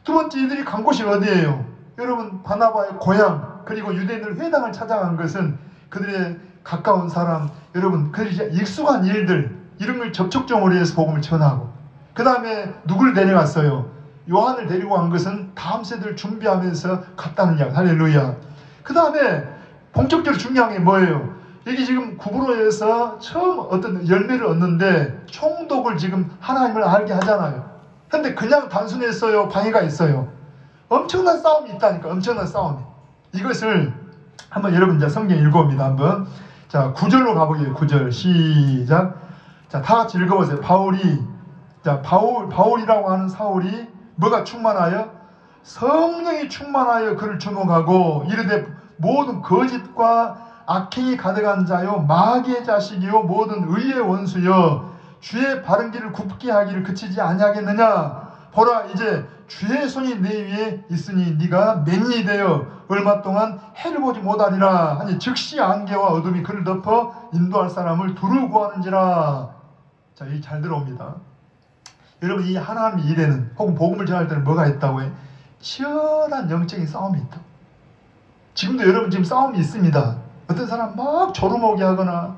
[SPEAKER 1] 두 번째, 이들이 간 곳이 어디예요? 여러분, 바나바의 고향, 그리고 유대인들 회당을 찾아간 것은 그들의 가까운 사람, 여러분, 그들이 익숙한 일들, 이런 걸 접촉점으로 해서 복음을 전하고, 그 다음에 누굴 데려갔어요? 요한을 데리고 간 것은 다음 세대를 준비하면서 갔다는 이야기. 할렐루야. 그 다음에 본격적으로 중요한 게 뭐예요? 여기 지금 구브로에서 처음 어떤 열매를 얻는데 총독을 지금 하나님을 알게 하잖아요. 근데 그냥 단순했어요? 방해가 있어요? 엄청난 싸움이 있다니까. 엄청난 싸움이. 이것을 한번 여러분 이제 성경 읽어봅니다. 한번. 자, 9절로 가보게요. 9절 시작. 자, 다 같이 읽어보세요. 바울이라고 하는 사울이 뭐가 충만하여? 성령이 충만하여 그를 주목하고 이르되 모든 거짓과 악행이 가득한 자요, 마귀의 자식이요, 모든 의의 원수여, 주의 바른 길을 굽게 하기를 그치지 아니하겠느냐? 보라, 이제 주의 손이 내 위에 있으니 네가 맹인이 되어 얼마 동안 해를 보지 못하리라 하니 즉시 안개와 어둠이 그를 덮어 인도할 사람을 두루 구하는지라. 자, 이 잘 들어옵니다. 여러분, 이 하나님의 일에는, 혹은 복음을 전할 때는 뭐가 있다고 해? 치열한 영적인 싸움이 있다. 지금도 여러분 지금 싸움이 있습니다. 어떤 사람 막 조르모게 하거나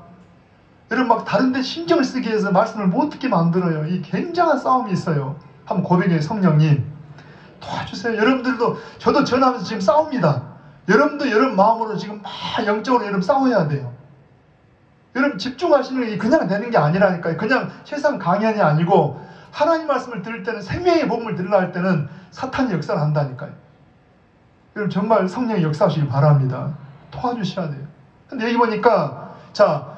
[SPEAKER 1] 여러분 막 다른 데 신경을 쓰게 해서 말씀을 못 듣게 만들어요. 이 굉장한 싸움이 있어요. 한번 고백해요. 성령님 도와주세요. 여러분들도, 저도 전하면서 지금 싸웁니다. 여러분도 여러분 마음으로 지금 막 영적으로 여러분 싸워야 돼요. 여러분 집중하시는 게 그냥 되는 게 아니라니까요. 그냥 세상 강연이 아니고 하나님 말씀을 들을 때는, 생명의 복음을 들으려 할 때는 사탄이 역사를 한다니까요. 여러분 정말 성령이 역사하시길 바랍니다. 도와주셔야 돼요. 근데 여기 보니까, 자,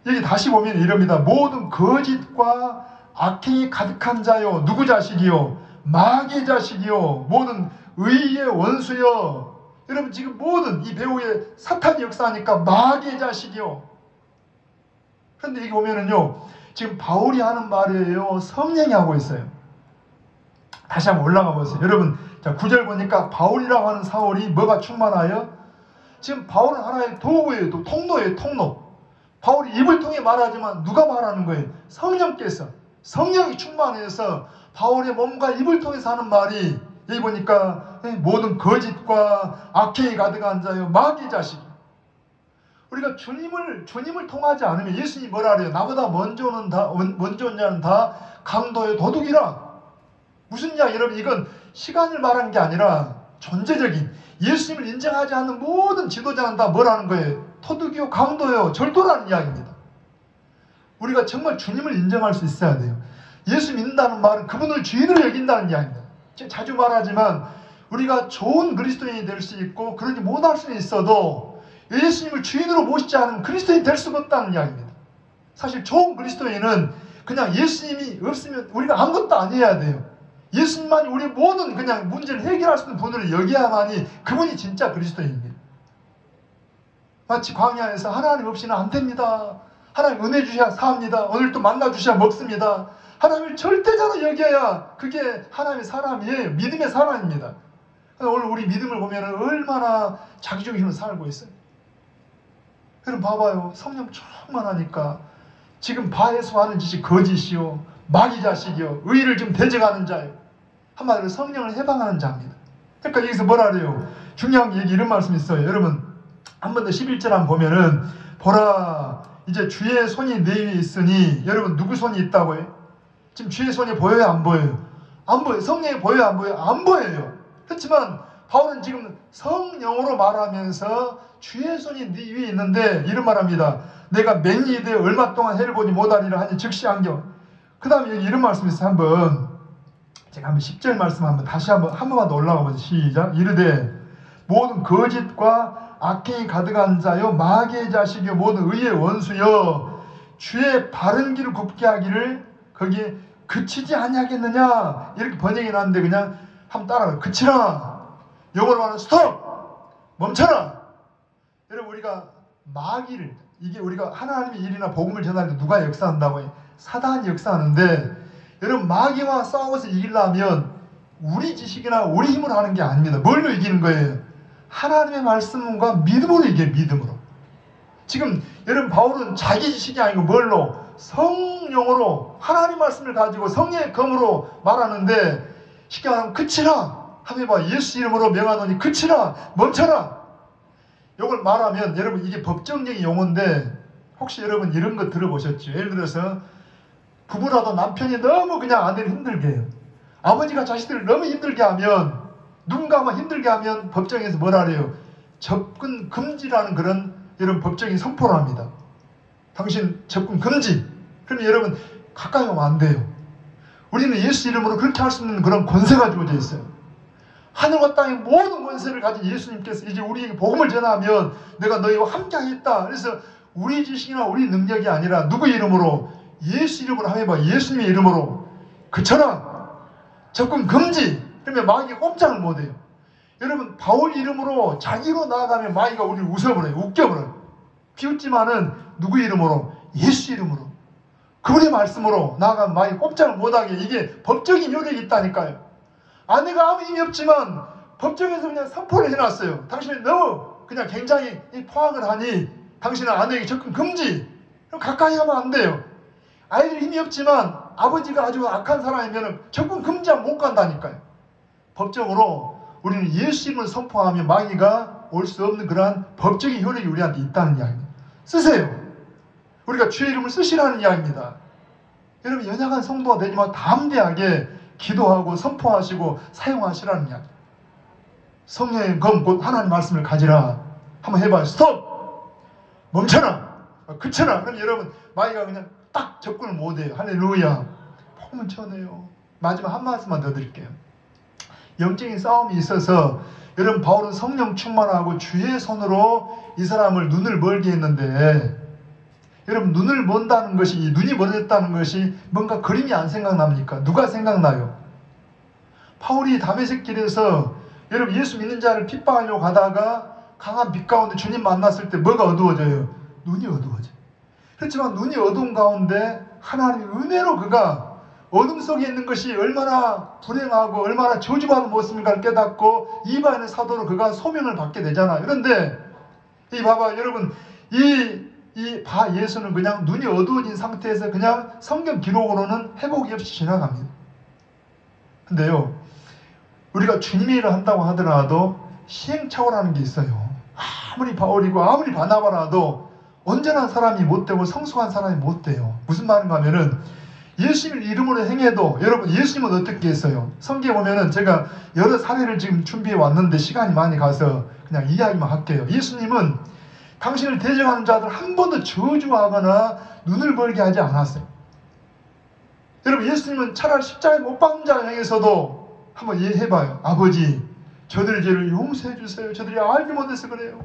[SPEAKER 1] 여기 다시 보면 이럽니다. 모든 거짓과 악행이 가득한 자요, 누구 자식이요? 마귀의 자식이요, 모든 의의 원수요. 여러분 지금 모든 이 배후에 사탄이 역사하니까 마귀의 자식이요. 그런데 여기 보면은요, 지금 바울이 하는 말이에요? 성령이 하고 있어요? 다시 한번 올라가 보세요. 여러분, 자, 9절 보니까 바울이라고 하는 사울이 뭐가 충만하여? 지금 바울은 하나의 도구예요. 통로예요. 통로. 바울이 입을 통해 말하지만 누가 말하는 거예요? 성령께서. 성령이 충만해서 바울의 몸과 입을 통해서 하는 말이, 여기 보니까 모든 거짓과 악행이 가득한 자요, 마귀의 자식. 우리가 주님을 통하지 않으면, 예수님이 뭐라 그래요? 나보다 먼저 온 자는 다 강도의 도둑이라. 무슨 이야기? 여러분, 이건 시간을 말하는 게 아니라 존재적인, 예수님을 인정하지 않는 모든 지도자는 다 뭐라는 거예요? 도둑이요, 강도요, 절도라는 이야기입니다. 우리가 정말 주님을 인정할 수 있어야 돼요. 예수 믿는다는 말은 그분을 주인으로 여긴다는 이야기입니다. 제가 자주 말하지만 우리가 좋은 그리스도인이 될 수 있고 그러지 못할 수는 있어도 예수님을 주인으로 모시지 않으면 그리스도인이 될 수가 없다는 이야기입니다. 사실 좋은 그리스도인은 그냥 예수님이 없으면 우리가 아무것도 안 해야 돼요. 예수님만이 우리 모든 그냥 문제를 해결할 수 있는 분을 여기야만이 그분이 진짜 그리스도인입니다. 마치 광야에서 하나님 없이는 안 됩니다. 하나님 은혜 주셔야 삽니다. 오늘 또 만나 주셔야 먹습니다. 하나님을 절대자로 여겨야 그게 하나님의 사람이에요. 믿음의 사람입니다. 오늘 우리 믿음을 보면 얼마나 자기중심으로 살고 있어요. 여러분 봐봐요. 성령 충만하니까 지금 바에서 하는 짓이 거짓이요, 마귀 자식이요, 의를 좀 대적하는 자요. 한마디로 성령을 해방하는 자입니다. 그러니까 여기서 뭐라 그래요? 중요한 게 여기 이런 말씀이 있어요. 여러분 한 번 더 11절 한번 보면은, 보라 이제 주의 손이 내 위에 있으니, 여러분 누구 손이 있다고 해요? 지금 주의 손이 보여요, 안 보여요? 안 보여요. 성령이 보여요, 안 보여요? 안 보여요. 그렇지만 바울은 지금 성령으로 말하면서 주의 손이 네 위에 있는데 이런 말합니다. 내가 맹인이 되어 얼마 동안 해를 보지 못하리라 하니 즉시 안겨. 그 다음에 여기 이런 말씀이 있어요. 한번 제가 한번 10절 말씀 다시 한 번만 더 올라가 보죠. 시작. 이르되 모든 거짓과 악행이 가득한 자여 마귀의 자식이여 모든 의의 원수여 주의 바른 길을 굽게 하기를 거기에 그치지 아니하겠느냐 이렇게 번역이 났는데 그냥 한번 따라가. 그치라. 영어로 말하면 스톱. 멈춰라. 여러분 우리가 마귀를 이게 우리가 하나님의 일이나 복음을 전할 때 누가 역사한다고 해요? 사단이 역사하는데 여러분 마귀와 싸워서 이기려면 우리 지식이나 우리 힘으로 하는 게 아닙니다. 뭘로 이기는 거예요? 하나님의 말씀과 믿음으로 이겨요. 믿음으로. 지금 여러분 바울은 자기 지식이 아니고 뭘로? 성령으로 하나님 말씀을 가지고 성령의 검으로 말하는데 쉽게 말하면 그치라. 한번 해봐. 예수 이름으로 명하노니 그치라. 멈춰라. 이걸 말하면 여러분 이게 법정적인 용어인데 혹시 여러분 이런 거 들어보셨죠? 예를 들어서 부부라도 남편이 너무 그냥 아내를 힘들게 해요. 아버지가 자식들을 너무 힘들게 하면 누군가 한번 힘들게 하면 법정에서 뭐라 그래요? 접근 금지라는 그런 여러분 법정이 선포를 합니다. 당신 접근 금지. 그러면 여러분 가까이 오면 안 돼요. 우리는 예수 이름으로 그렇게 할 수 있는 그런 권세가 주어져 있어요. 하늘과 땅의 모든 권세를 가진 예수님께서 이제 우리에게 복음을 전하면 내가 너희와 함께 하겠다. 그래서 우리 지식이나 우리 능력이 아니라 누구 이름으로? 예수 이름으로 하면 봐. 예수님의 이름으로 그쳐라. 접근 금지. 그러면 마귀가 꼼짝을 못해요. 여러분 바울 이름으로 자기로 나아가면 마귀가 우리를 웃어버려요. 웃겨버려요. 비웃지만은 누구 이름으로? 예수 이름으로. 그분의 말씀으로 나아가면 마귀가 꼼짝을 못하게 이게 법적인 효력이 있다니까요. 아내가 아무 힘이 없지만 법정에서 그냥 선포를 해놨어요. 당신이 너무 그냥 굉장히 포악을 하니 당신은 아내에게 접근 금지. 그럼 가까이 하면 안 돼요. 아이들 힘이 없지만 아버지가 아주 악한 사람이면 접근 금지하면 못 간다니까요. 법적으로 우리는 예수 이름을 선포하면 마귀가 올 수 없는 그러한 법적인 효력이 우리한테 있다는 이야기입니다. 쓰세요. 우리가 주의 이름을 쓰시라는 이야기입니다. 여러분 연약한 성도가 되지만 담대하게 기도하고 선포하시고 사용하시라는 이야기. 성령의 검 곧 하나님 말씀을 가지라. 한번 해봐요. 스톱. 멈춰라. 그쳐라. 그럼 여러분 마귀가 그냥 딱 접근을 못해요. 할렐루야. 복음을 전해요. 마지막 한 말씀만 더 드릴게요. 영적인 싸움이 있어서 여러분 바울은 성령 충만하고 주의 손으로 이 사람을 눈을 멀게 했는데 여러분 눈을 먼다는 것이 눈이 멀어졌다는 것이 뭔가 그림이 안 생각납니까? 누가 생각나요? 바울이 다메섹 길에서 여러분 예수 믿는 자를 핍박하려고 가다가 강한 빛 가운데 주님 만났을 때 뭐가 어두워져요? 눈이 어두워져요. 그렇지만 눈이 어두운 가운데 하나님의 은혜로 그가 어둠 속에 있는 것이 얼마나 불행하고 얼마나 저주받은 모습인가를 깨닫고 이방인의 사도로 그가 소명을 받게 되잖아요. 그런데 이 봐봐 여러분 이 바 예수는 그냥 눈이 어두워진 상태에서 그냥 성경 기록으로는 회복이 없이 지나갑니다. 근데요 우리가 주님의 일을 한다고 하더라도 시행착오라는 게 있어요. 아무리 바울이고 아무리 바나바라도 온전한 사람이 못 되고 성숙한 사람이 못 돼요. 무슨 말인가 하면은 예수님을 이름으로 행해도 여러분 예수님은 어떻게 했어요? 성경에 보면은 제가 여러 사례를 지금 준비해 왔는데 시간이 많이 가서 그냥 이야기만 할게요. 예수님은 당신을 대적하는 자들 한 번도 저주하거나 눈을 벌게 하지 않았어요. 여러분 예수님은 차라리 십자가에 못 박는 자를 향해서도 한번 이해해봐요. 아버지 저들의 죄를 용서해 주세요. 저들이 알지 못해서 그래요.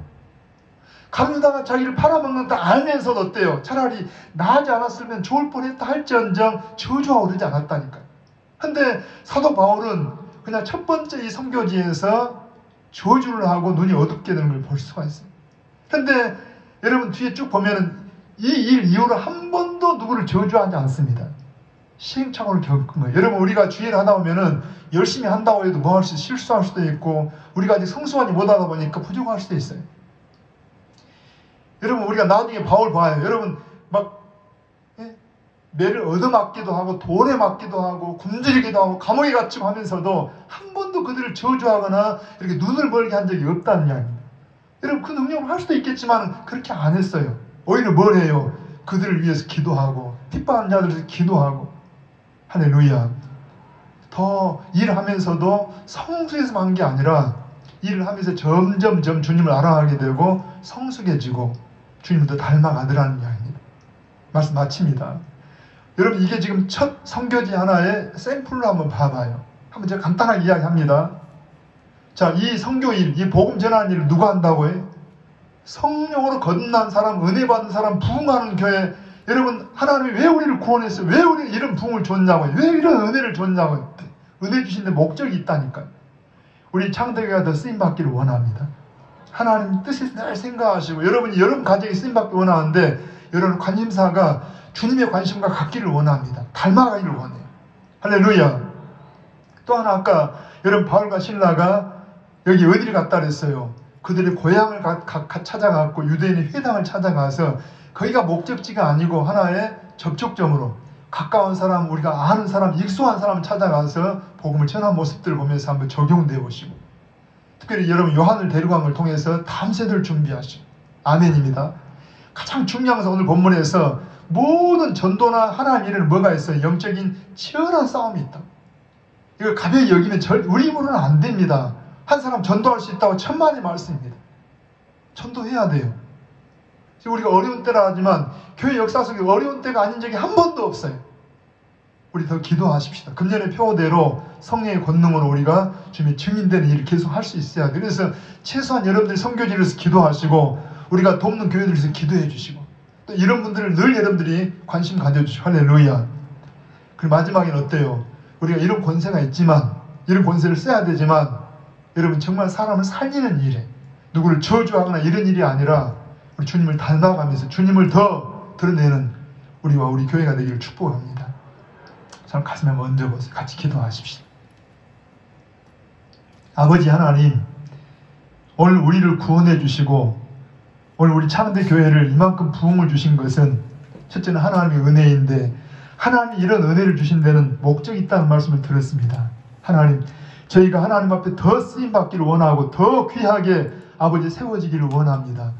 [SPEAKER 1] 가누다가 자기를 팔아먹는다 알면서도 어때요? 차라리 나하지 않았으면 좋을 뻔했다 할지언정 저주하고 그러지 않았다니까요. 근데 사도 바울은 그냥 첫 번째 이 선교지에서 저주를 하고 눈이 어둡게 되는 걸 볼 수가 있어요. 근데 여러분 뒤에 쭉 보면은 이 일 이후로 한 번도 누구를 저주하지 않습니다. 시행착오를 겪은 거예요. 여러분 우리가 주일을 하다 보면은 열심히 한다고 해도 뭐 할 수 실수할 수도 있고 우리가 아직 성숙하지 못하다 보니까 부족할 수도 있어요. 여러분 우리가 나중에 바울 봐요. 여러분 막 매를 얻어맞기도 하고 돌에 맞기도 하고 굶주리기도 하고 감옥에 갇히고 하면서도 한 번도 그들을 저주하거나 이렇게 눈을 벌게 한 적이 없다는 이야기입니다. 여러분 그 능력을 할 수도 있겠지만 그렇게 안 했어요. 오히려 뭘 해요? 그들을 위해서 기도하고 핍박하는 자들을 위해서 기도하고 할렐루야. 더 일하면서도 성숙해서만 한 게 아니라 일을 하면서 점점점 주님을 알아가게 되고 성숙해지고 주님을 더 닮아가더라는 이야기입니다. 말씀 마칩니다. 여러분 이게 지금 첫 선교지 하나의 샘플로 한번 봐봐요. 한번 제가 간단하게 이야기합니다. 자, 이 선교일, 이 복음 전하는 일을 누가 한다고 해? 성령으로 거듭난 사람, 은혜 받은 사람, 부흥하는 교회. 여러분, 하나님이 왜 우리를 구원했어요? 왜 우리는 이런 부흥을 줬냐고 해요? 왜 이런 은혜를 줬냐고. 은혜 주신 데 목적이 있다니까요. 우리 창대교회가 더 쓰임받기를 원합니다. 하나님 뜻을 늘 생각하시고, 여러분이 여러분 가정에 쓰임받기 원하는데, 여러분 관심사가 주님의 관심과 같기를 원합니다. 닮아가기를 원해요. 할렐루야. 또 하나, 아까 여러분 바울과 신라가 여기 어디를 갔다 그랬어요? 그들의 고향을 찾아갔고 유대인의 회당을 찾아가서 거기가 목적지가 아니고 하나의 접촉점으로 가까운 사람, 우리가 아는 사람, 익숙한 사람을 찾아가서 복음을 전한 모습들을 보면서 한번 적용되어 보시고, 특별히 여러분 요한을 데리고 간 걸 통해서 다음 세대를 준비하시고. 아멘입니다. 가장 중요한 것은 오늘 본문에서 모든 전도나 하나님 일에는 뭐가 있어요? 영적인 치열한 싸움이 있다. 이걸 가벼이 여기면 우리 힘으로는 안 됩니다. 한 사람 전도할 수 있다고 천만의 말씀입니다. 전도해야 돼요. 우리가 어려운 때라 하지만 교회 역사 속에 어려운 때가 아닌 적이 한 번도 없어요. 우리 더 기도하십시다. 금년의 표대로 성령의 권능으로 우리가 주님의 증인되는 일을 계속 할 수 있어야 돼요. 그래서 최소한 여러분들이 선교지에서 기도하시고 우리가 돕는 교회들에서 기도해 주시고 또 이런 분들을 늘 여러분들이 관심 가져주시고. 할렐루야. 그리고 마지막에는 어때요? 우리가 이런 권세가 있지만, 이런 권세를 써야 되지만, 여러분 정말 사람을 살리는 일에 누구를 저주하거나 이런 일이 아니라 우리 주님을 닮아가면서 주님을 더 드러내는 우리와 우리 교회가 되기를 축복합니다. 참 가슴에 먼저 보세요. 같이 기도하십시다. 아버지 하나님, 오늘 우리를 구원해 주시고 오늘 우리 창대 교회를 이만큼 부흥을 주신 것은 첫째는 하나님의 은혜인데, 하나님이 이런 은혜를 주신 데는 목적이 있다는 말씀을 들었습니다. 하나님, 저희가 하나님 앞에 더 쓰임받기를 원하고 더 귀하게 아버지 세워지기를 원합니다.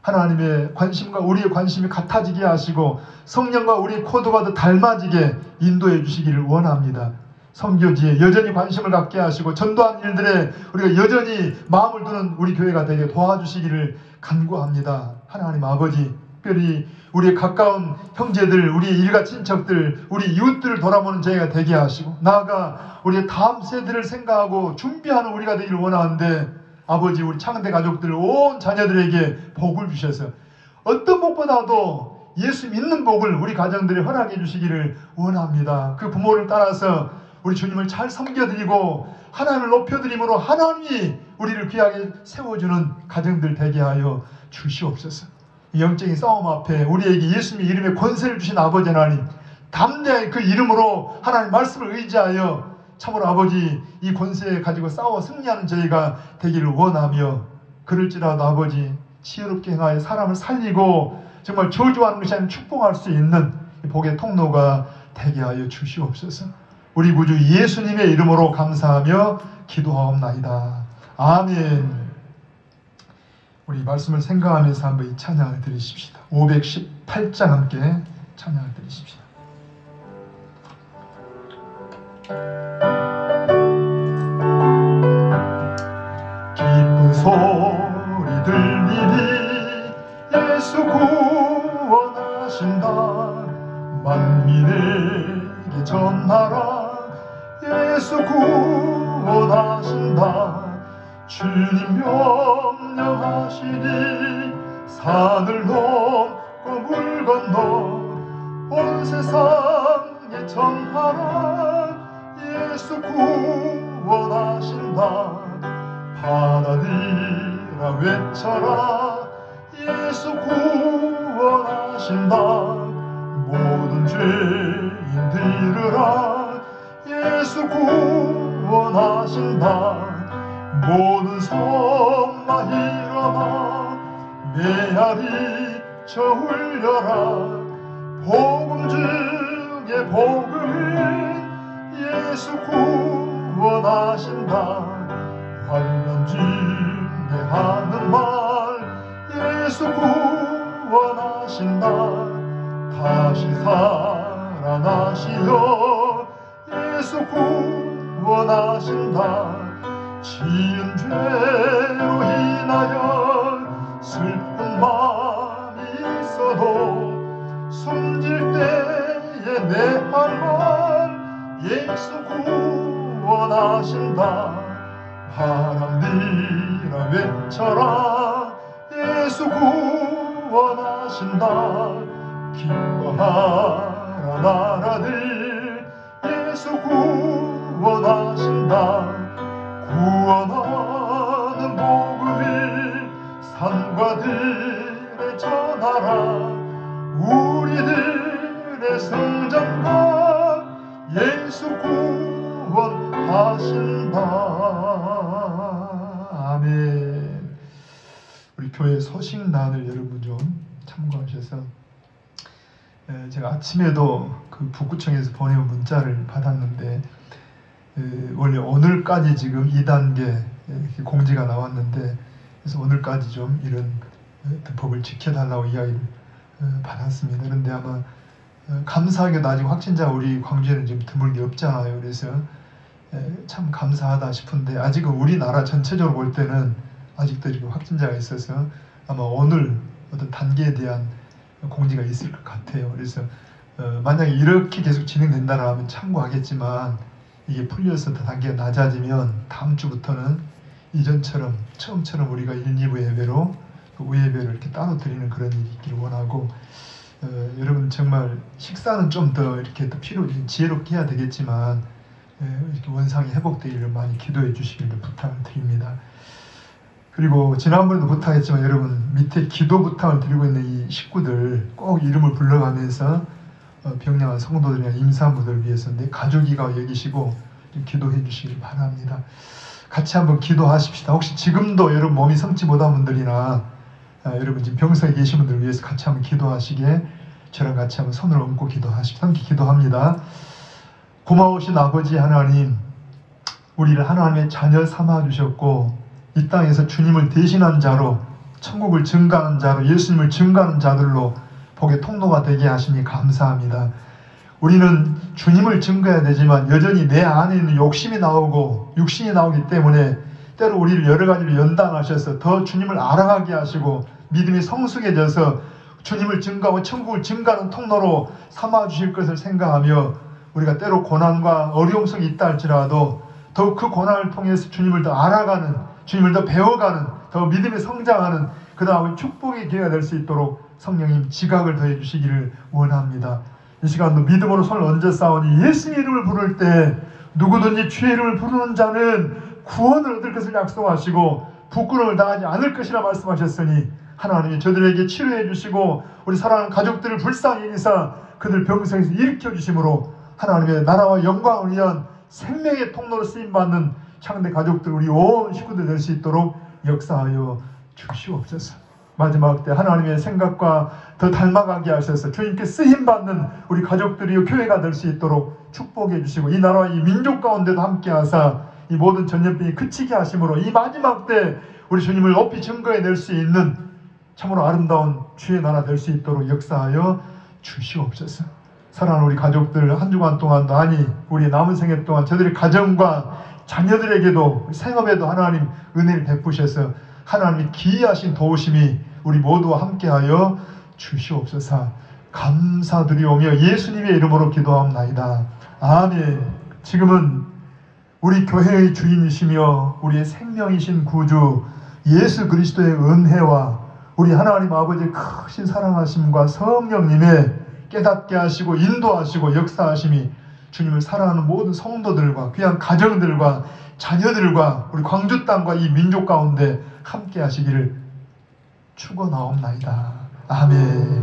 [SPEAKER 1] 하나님의 관심과 우리의 관심이 같아지게 하시고 성령과 우리의 코드가 더 닮아지게 인도해 주시기를 원합니다. 선교지에 여전히 관심을 갖게 하시고 전도한 일들에 우리가 여전히 마음을 두는 우리 교회가 되게 도와주시기를 간구합니다. 하나님 아버지, 특별히 우리의 가까운 형제들, 우리의 일가 친척들, 우리 이웃들을 돌아보는 저희가 되게 하시고 나아가 우리의 다음 세대를 생각하고 준비하는 우리가 되기를 원하는데, 아버지 우리 창대 가족들 온 자녀들에게 복을 주셔서 어떤 복보다도 예수 믿는 복을 우리 가정들이 허락해 주시기를 원합니다. 그 부모를 따라서 우리 주님을 잘 섬겨드리고 하나님을 높여드림으로 하나님이 우리를 귀하게 세워주는 가정들 되게 하여 주시옵소서. 영적인 싸움 앞에 우리에게 예수님의 이름에 권세를 주신 아버지 하나님, 담대하게 그 이름으로 하나님 말씀을 의지하여 참으로 아버지 이 권세 가지고 싸워 승리하는 저희가 되기를 원하며, 그럴지라도 아버지 지혜롭게 행하여 사람을 살리고 정말 저주하는 것이 아니라 축복할 수 있는 복의 통로가 되게 하여 주시옵소서. 우리 구주 예수님의 이름으로 감사하며 기도하옵나이다. 아멘. 우리 말씀을 생각하면서 한번 이 찬양을 드리십시다. 518장 함께 찬양을 드리십시다. 기쁜 소리 들리니 예수 구원하신다. 만민에게 전하라. 예수 구원하신다. 주님 명령하시니 산을 넘고 물 건너 온 세상에 전하라. 예수 구원하신다. 받아들이라 외쳐라. 예수 구원하신다. 모든 죄인 들으라. 예수 구원하신다. 모든 성마 일어나 메아리 쳐 울려라. 복음 중에 복음은 예수 구원하신다. 환난 중에 하는 말 예수 구원하신다. 다시 살아나시어 예수 구원하신다. 지은 죄로 인하여 슬픈 마음이 있어도 숨질 때에 내 할 말 예수 구원 구원하신다. 바람들아 외쳐라. 예수 구원하신다. 기뻐하라 나라들. 예수 구원하신다. 구원하는 복음을 산과 들에 전하라. 우리들의 성전과 예수 구원하신다. 아멘. 우리 교회 소식란을 여러분 좀 참고하셔서, 제가 아침에도 그 북구청에서 보내온 문자를 받았는데, 원래 오늘까지 지금 2단계 공지가 나왔는데, 그래서 오늘까지 좀 이런 법을 지켜달라고 이야기를 받았습니다. 그런데 아마 감사하게도 아직 확진자가 우리 광주에는 지금 드물게 없잖아요. 그래서 참 감사하다 싶은데, 아직은 우리나라 전체적으로 볼 때는 아직도 이렇게 확진자가 있어서 아마 오늘 어떤 단계에 대한 공지가 있을 것 같아요. 그래서 만약에 이렇게 계속 진행된다면 참고하겠지만, 이게 풀려서 더 단계가 낮아지면 다음 주부터는 이전처럼 처음처럼 우리가 1, 2부 예배로 우예배를 이렇게 따로 드리는 그런 일이 있기를 원하고, 여러분 정말 식사는 좀 더 이렇게 더 지혜롭게 해야 되겠지만, 이렇게 원상이 회복되기를 많이 기도해 주시기를 부탁을 드립니다. 그리고 지난번에도 부탁했지만, 여러분 밑에 기도 부탁을 드리고 있는 이 식구들 꼭 이름을 불러가면서 병량한 성도들이나 임산부들 위해서 내 가족이가 여기시고 기도해 주시길 바랍니다. 같이 한번 기도하십시다. 혹시 지금도 여러분 몸이 성치 못한 분들이나 여러분 지금 병석에 계신 분들 위해서 같이 한번 기도하시게, 저랑 같이 한번 손을 얹고 기도하십시다. 함께 기도합니다. 고마우신 아버지 하나님, 우리를 하나님의 자녀 삼아 주셨고, 이 땅에서 주님을 대신한 자로, 천국을 증가하는 자로, 예수님을 증가하는 자들로 복의 통로가 되게 하시니 감사합니다. 우리는 주님을 증거해야 되지만 여전히 내 안에 있는 욕심이 나오고 육신이 나오기 때문에 때로 우리를 여러 가지로 연단하셔서 더 주님을 알아가게 하시고, 믿음이 성숙해져서 주님을 증거하고 천국을 증가하는 통로로 삼아주실 것을 생각하며, 우리가 때로 고난과 어려움 속에 있다 할지라도 더욱 그 고난을 통해서 주님을 더 알아가는, 주님을 더 배워가는, 더 믿음이 성장하는 그 다음에 축복의 기회가 될 수 있도록 성령님 지각을 더해 주시기를 원합니다. 이 시간도 믿음으로 손을 얹어 싸우니, 예수의 이름을 부를 때 누구든지 주의 이름을 부르는 자는 구원을 얻을 것을 약속하시고 부끄러움을 당하지 않을 것이라 말씀하셨으니, 하나님이 저들에게 치료해 주시고 우리 사랑하는 가족들을 불쌍히 여기사 그들 병상에서 일으켜 주심으로 하나님의 나라와 영광을 위한 생명의 통로로 쓰임받는 창대 가족들, 우리 온 식구들 될 수 있도록 역사하여 주시옵소서. 마지막 때 하나님의 생각과 더 닮아가게 하셔서 주님께 쓰임받는 우리 가족들이 교회가 될 수 있도록 축복해 주시고, 이 나라와 이 민족 가운데도 함께 하사 이 모든 전염병이 그치게 하심으로 이 마지막 때 우리 주님을 높이 증거해낼 수 있는 참으로 아름다운 주의 나라 될 수 있도록 역사하여 주시옵소서. 사랑하는 우리 가족들, 한 주간 동안도 아니 우리 남은 생애 동안 저들의 가정과 자녀들에게도 생업에도 하나님 은혜를 베푸셔서 하나님이 기이하신 도우심이 우리 모두와 함께하여 주시옵소서. 감사드리오며 예수님의 이름으로 기도합나이다. 아멘. 지금은 우리 교회의 주인이시며 우리의 생명이신 구주 예수 그리스도의 은혜와 우리 하나님 아버지의 크신 사랑하심과 성령님의 깨닫게 하시고 인도하시고 역사하심이 주님을 사랑하는 모든 성도들과 귀한 가정들과 자녀들과 우리 광주 땅과 이 민족 가운데 함께 하시기를 축원하옵나이다. 아멘.